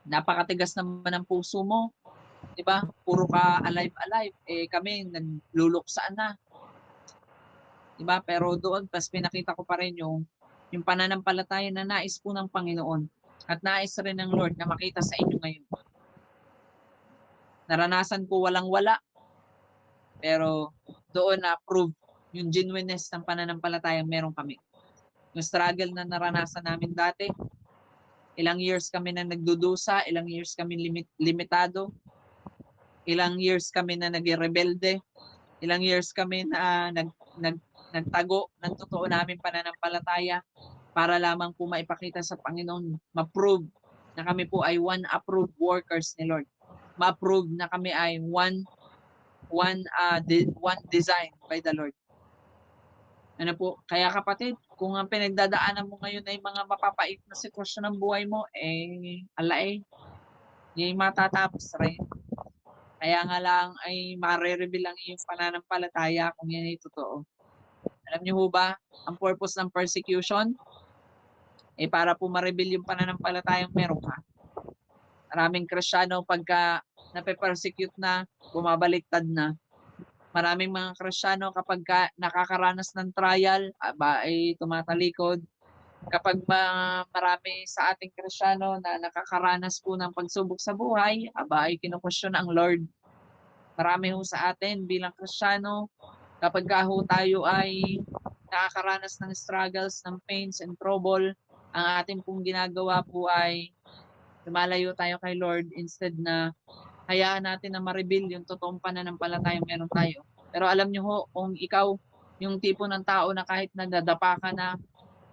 napakatigas naman ng puso mo. Diba? Puro ka alive-alive. Eh kami, nagluluksaan na. Diba? Pero doon, pas pinakita ko pa rin yung pananampalataya na nais po ng Panginoon at nais rin ng Lord na makita sa inyo ngayon. Naranasan ko walang-wala, pero doon na-prove yung genuineness ng pananampalatayang meron kami. Yung struggle na naranasan namin dati, ilang years kami na nagdudusa, ilang years kami limitado, ilang years kami na nagrebelde, ilang years kami na nagtago ng totoo namin pananampalataya para lamang po maipakita sa Panginoon, ma-prove na kami po ay one approved workers ni Lord. Ma-prove na kami ay one design by the Lord. Ano po, kaya kapatid, kung ang pinagdadaanan mo ngayon ay mga mapapait na sitwasyon ng buhay mo, alay, hindi matatapos rin. Kaya nga lang ay mare-reveal ang iyong pananampalataya kung yan ay totoo. Alam niyo ba, ang purpose ng persecution ay para po ma-reveal yung pananampalatayang meron ka. Maraming Kristiyano pagka nape-persecute na, bumabaliktad na. Maraming mga Kristiyano kapag nakakaranas ng trial, ay tumatalikod. Kapag marami sa ating Kristiyano na nakakaranas po ng pagsubok sa buhay, ay kinukwestiyon ang Lord. Marami ho sa atin bilang Kristiyano, kapag ho tayo ay nakakaranas ng struggles, ng pains and trouble, ang ating pong ginagawa po ay lumalayo tayo kay Lord instead na hayaan natin na ma-reveal yung totoong pananampalatayang meron tayo. Pero alam nyo ho, kung ikaw yung tipo ng tao na kahit nadadapa ka na,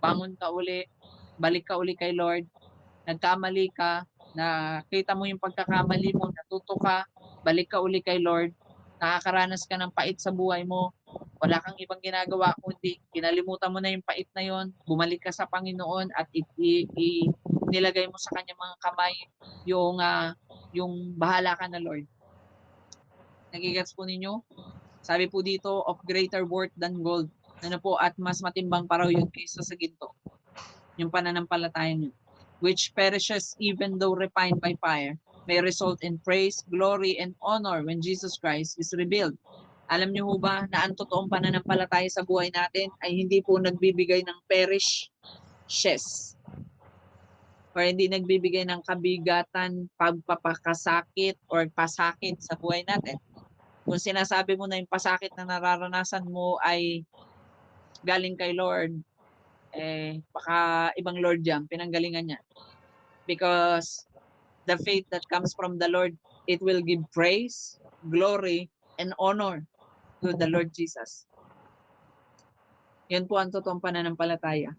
bangon ka uli, balik ka uli kay Lord, nagkamali ka, nakita mo yung pagkakamali mo, natuto ka, balik ka uli kay Lord, nakakaranas ka ng pait sa buhay mo, wala kang ibang ginagawa kundi kinalimutan mo na yung pait na yon, bumalik ka sa Panginoon at nilagay mo sa kanyang mga kamay yung bahala ka na Lord. Nagigets po ninyo? Sabi po dito, of greater worth than gold. Ano po, at mas matimbang pa raw yun kaysa sa ginto. Yung pananampalataya nyo. which perishes even though refined by fire, may result in praise, glory, and honor when Jesus Christ is revealed. Alam niyo ho ba na ang totoong pananampalataya sa buhay natin ay hindi po nagbibigay ng perishes or hindi nagbibigay ng kabigatan, pagpapakasakit, or pasakit sa buhay natin. Kung sinasabi mo na yung pasakit na nararanasan mo ay galing kay Lord, baka ibang Lord yan, pinanggalingan niya. Because the faith that comes from the Lord, it will give praise, glory, and honor to the Lord Jesus. Yan po ang totoong pananampalataya.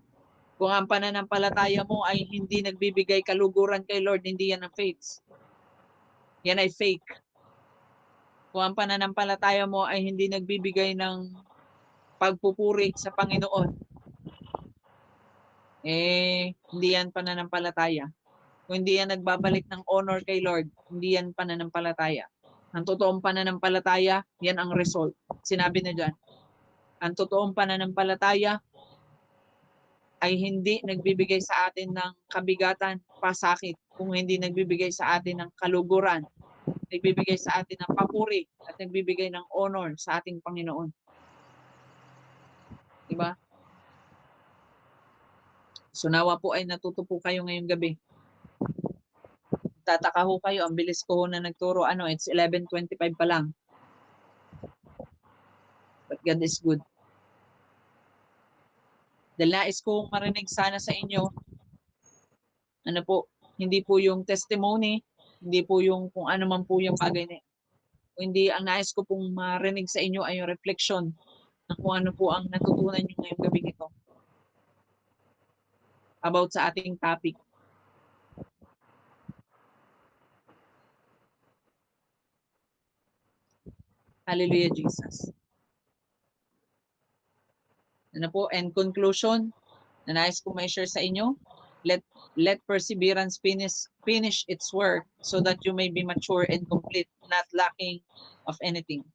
Kung ang pananampalataya mo ay hindi nagbibigay kaluguran kay Lord, hindi yan ang faith. Yan ay fake. Kung ang pananampalataya mo ay hindi nagbibigay ng pagpupuri sa Panginoon, hindi yan pananampalataya. Kung hindi yan nagbabalik ng honor kay Lord, hindi yan pananampalataya. Ang totoong pananampalataya, yan ang result. Sinabi na dyan, ang totoong pananampalataya ay hindi nagbibigay sa atin ng kabigatan, pasakit, kung hindi nagbibigay sa atin ng kaluguran, nagbibigay sa atin ng papuri, at nagbibigay ng honor sa ating Panginoon. Diba? So nawa po ay natuto po kayo ngayong gabi. Tataka ho kayo, ang bilis ko na nagturo, it's 11:25 pa lang. But God is good. Dahil nais kong marinig sana sa inyo, hindi po yung testimony, hindi po yung kung ano man po yung bagay na, hindi, ang nais ko pong marinig sa inyo ay yung reflection ng kung ano po ang natutunan nyo ngayong gabi nito about sa ating topic. Hallelujah, Jesus. And conclusion, na nais ko may share sa inyo, let perseverance finish its work so that you may be mature and complete, not lacking of anything.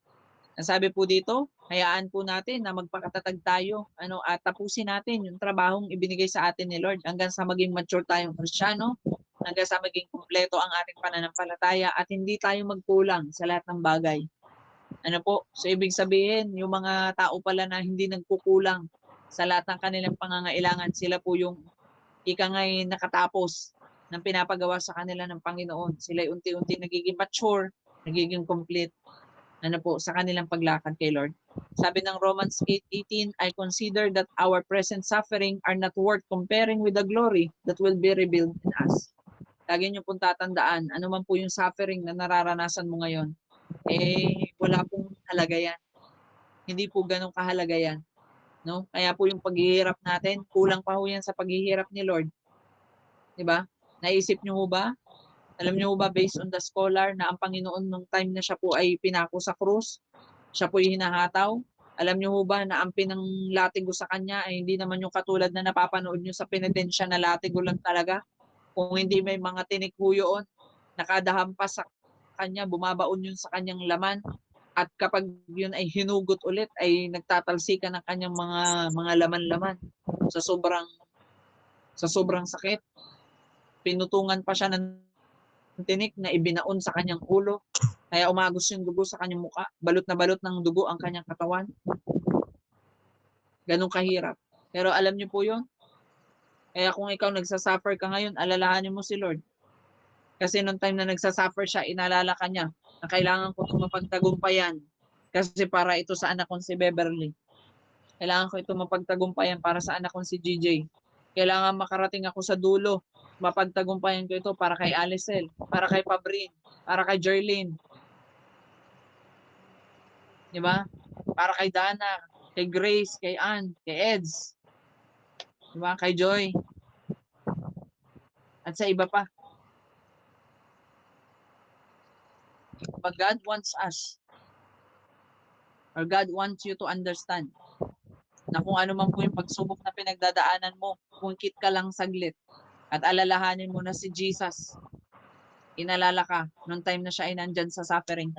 Ang sabi po dito, hayaan po natin na magpakatatag tayo, at tapusin natin yung trabahong ibinigay sa atin ni Lord hanggang sa maging mature tayong Kristiyano, hanggang sa maging kumpleto ang ating pananampalataya at hindi tayo magkulang sa lahat ng bagay. So ibig sabihin, yung mga tao pala na hindi nagkukulang sa lahat ng kanilang pangangailangan, sila po yung ikangay nakatapos ng pinapagawa sa kanila ng Panginoon. Sila unti-unti nagiging mature, nagiging complete, sa kanilang paglakad kay Lord. Sabi ng Romans 8:18, I consider that our present suffering are not worth comparing with the glory that will be revealed in us. Lagi niyo pong tatandaan, ano man po yung suffering na nararanasan mo ngayon, wala pong halaga yan. Hindi po ganun kahalaga yan. No? Kaya po yung paghihirap natin, kulang pa ho yan sa paghihirap ni Lord. Diba? Naisip niyo ho ba? Alam niyo ho ba, based on the scholar, na ang Panginoon nung time na siya po ay pinako sa krus, siya po ay hinahataw. Alam niyo ho ba na ang pinanglatigo sa kanya ay hindi naman yung katulad na napapanood niyo sa penitensya na latigo lang talaga. Kung hindi may mga tinik ho yun, nakadahampas sa kanya, bumabaon yun sa kanyang laman. At kapag yun ay hinugot ulit, ay nagtatalsikan ng kanyang mga laman-laman sa sobrang sakit. Pinutungan pa siya ng tinik na ibinaon sa kanyang ulo. Kaya umagos yung dugo sa kanyang muka. Balot na balot ng dugo ang kanyang katawan. Ganun kahirap. Pero alam niyo po yun? Kaya kung ikaw nagsasuffer ka ngayon, alalahanin mo si Lord. Kasi nung time na nagsasuffer siya, inalala ka niya na kailangan ko itong mapagtagumpayan. Kasi para ito sa anak kong si Beverly. Kailangan ko itong mapagtagumpayan para sa anak kong si GJ. Kailangan makarating ako sa dulo. Mapagtagumpayan ko ito para kay Alicel, para kay Pabrin, para kay Jerlyn. Diba? Para kay Dana, kay Grace, kay Ann, kay Eds. Diba? Kay Joy. At sa iba pa. But God wants us, or God wants you to understand na kung ano man po yung pagsubok na pinagdadaanan mo, kungkit ka lang saglit at alalahanin mo na si Jesus. Inalala ka nung time na siya ay nandyan sa suffering.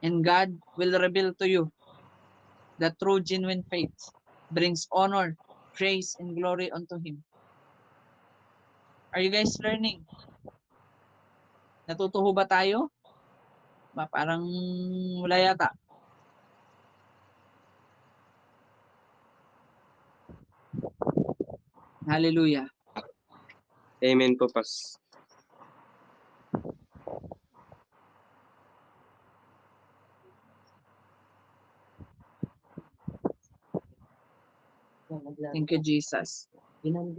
And God will reveal to you that true genuine faith brings honor praise and glory unto Him. Are you guys learning? Natutuho ba tayo? Parang wala yata. Hallelujah. Amen po, Pas. Thank you, Jesus. Ginamit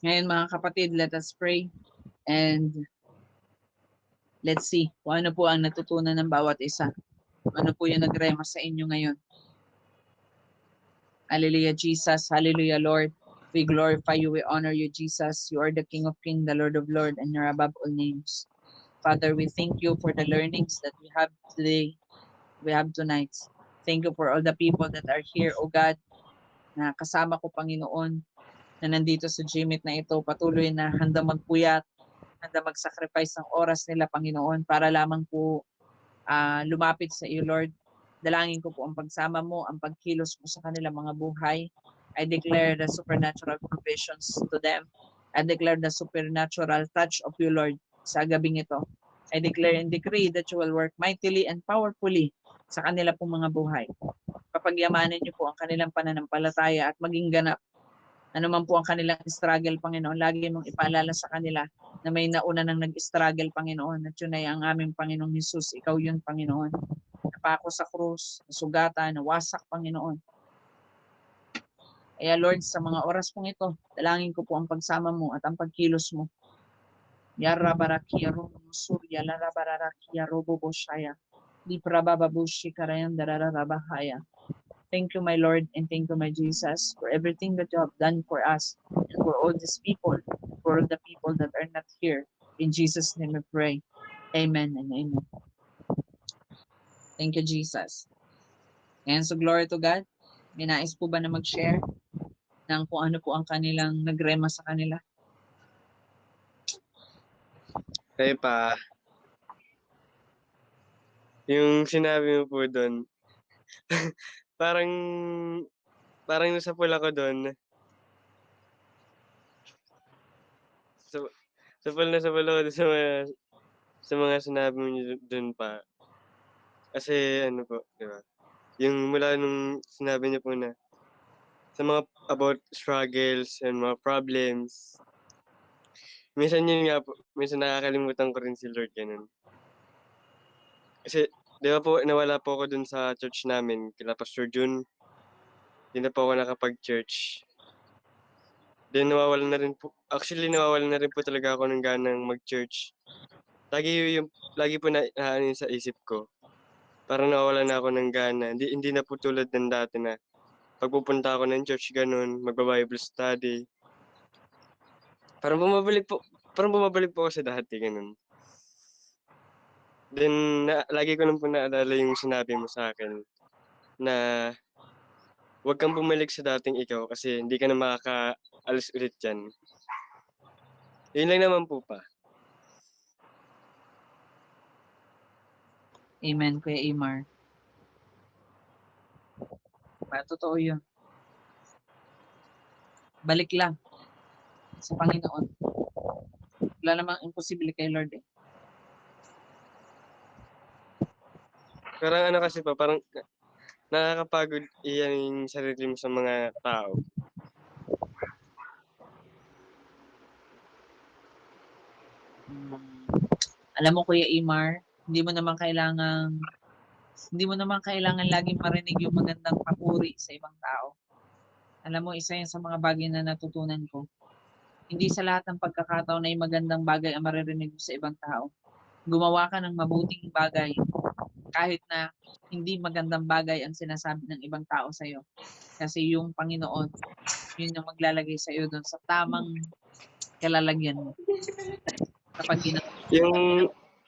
Ngayon mga kapatid, let us pray and let's see kung ano po ang natutunan ng bawat isa. Ano po yung nagrema sa inyo ngayon. Hallelujah, Jesus. Hallelujah, Lord. We glorify you. We honor you, Jesus. You are the King of Kings, the Lord of Lords, and you're above all names. Father, we thank you for the learnings that we have today, we have tonight. Thank you for all the people that are here, O God, na kasama ko, Panginoon, na nandito sa Gmit na ito, patuloy na handa magpuyat, handa mag-sacrifice ng oras nila, Panginoon, para lamang po lumapit sa iyo, Lord. Dalangin ko po ang pagsama mo, ang pagkilos mo sa kanilang mga buhay. I declare the supernatural provisions to them. I declare the supernatural touch of you, Lord, sa gabing ito. I declare and decree that you will work mightily and powerfully sa kanila pong mga buhay. Papagyamanin niyo po ang kanilang pananampalataya at maging ganap. Ano man po ang kanilang struggle, Panginoon, lagi mong ipaalala sa kanila na may nauna nang nag-struggle, Panginoon, at yun ay ang aming Panginoong Jesus. Ikaw yun, Panginoon. Napako sa krus, nasugatan, nawasak, Panginoon. Kaya Lord, sa mga oras pong ito, dalangin ko po ang pagsama mo at ang pagkilos mo. Yarabarakia Surya Larabarakia Roboboshaya. Liprabababushi Karayan Dararabahaya. Thank you, my Lord, and thank you, my Jesus, for everything that you have done for us and for all these people, for all the people that are not here. In Jesus' name we pray. Amen and amen. Thank you, Jesus. And so glory to God. May nais po ba na mag-share ng kung ano po ang kanilang nagrema sa kanila? Hey pa, yung sinabi mo po doon, parang parang nasapul ako doon. Sapul na sapul ako doon sa mga sinabi mo doon pa. Kasi ano po, 'di ba? Yung mula nung sinabi niyo po na sa mga about struggles and mga problems. Minsan yun nga po, minsan nakakalimutan ko rin si Lord, gano'n. Kasi 'di ba po nawala po ako dun sa church namin kila Pastor Jun, 'di na po ako nakapag-church. Then nawawalan na rin po talaga ako ng ganang mag-church. Lagi po na yun sa isip ko, parang nawawalan na ako ng gana, hindi na po tulad ng dati na 'pag pupunta ako ng church gano'n, magba-Bible study. Parang bumabalik po ako sa dati, gano'n. Then lagi ko lang po naalala yung sinabi mo sa'kin na huwag kang bumalik sa dating ikaw kasi hindi ka na makakaalis ulit diyan. Yun lang naman po pa. Amen, Kuya Amar. Totoo yun. Balik lang sa Panginoon. Wala namang imposible kay Lord eh. Parang ano kasi pa, parang nakakapagod iyan yung sarili mo sa mga tao. Alam mo, Kuya Amar, hindi mo naman kailangan laging marinig yung magandang papuri sa ibang tao. Alam mo, isa yan sa mga bagay na natutunan ko. Hindi sa lahat ng pagkakataon ay magandang bagay ang maririnig mo sa ibang tao. Gumawa ka ng mabuting bagay kahit na hindi magandang bagay ang sinasabi ng ibang tao sa iyo. Kasi yung Panginoon, yun yung maglalagay sa iyo doon sa tamang kalalagyan mo. Kapag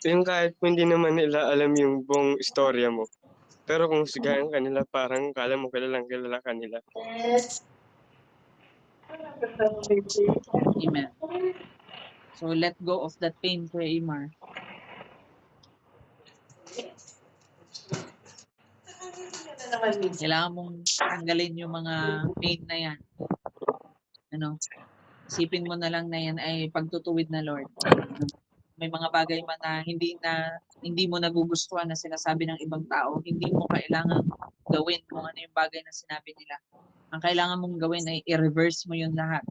Yung kahit hindi naman nila alam yung buong istorya mo, pero kung husgahan ka nila parang akala mo kilalang kilala ka nila. Amen. So, let go of that pain, Kuya Imar. Kailangan mong tanggalin yung mga pain na yan. Ano, isipin mo na lang na yan ay pagtutuwid na Lord. Ano, may mga bagay man na hindi mo nagugustuhan na sinasabi ng ibang tao, hindi mo kailangang gawin kung ano yung bagay na sinabi nila. Ang kailangan mong gawin ay i-reverse mo yun lahat.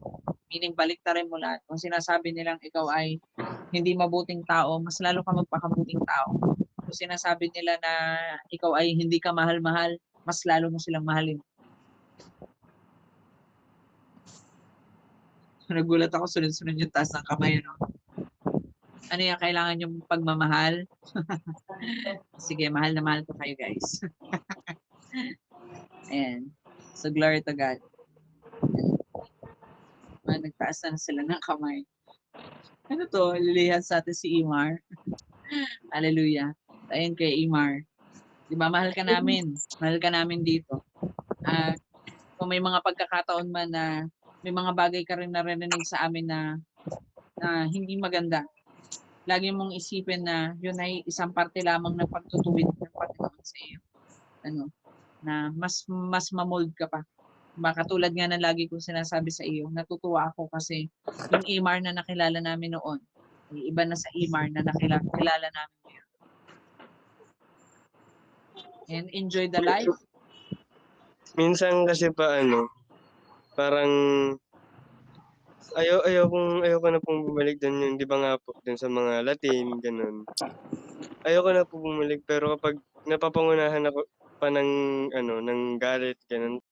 Meaning, baliktarin mo lahat. Kung sinasabi nilang ikaw ay hindi mabuting tao, mas lalo ka magpakabuting tao. Kung sinasabi nila na ikaw ay hindi ka mahal-mahal, mas lalo mo silang mahalin. Nagulat ako, sunod-sunod yung taas ng kamay, no? Ano yung kailangan yung pagmamahal? Sige, mahal na mahal ko kayo, guys. Ayan. So, glory to God. Nagtaas na sila ng kamay. Ano to? Lilihan sa atin si Imar. Hallelujah. Ayun kay Imar. Di ba, mahal ka namin. Mahal ka namin dito. Kung may mga pagkakataon man na may mga bagay ka rin narinig sa amin na hindi maganda, lagi mong isipin na yun ay isang parte lamang ng pagtutuwid ng Panginoon sa iyo. Ano, na mas mamold ka pa. Diba, katulad nga na lagi kong sinasabi sa iyo, natutuwa ako kasi yung Imar na nakilala namin noon, ay iba na sa Imar na nakilala namin ngayon. And enjoy the life. Minsan kasi pa parang ayoko na pong bumalik dun yung 'di ba nga po dun sa mga Latin gano'n. Ayoko na po bumalik pero kapag napapangunahan ako pa ng ng galit gano'n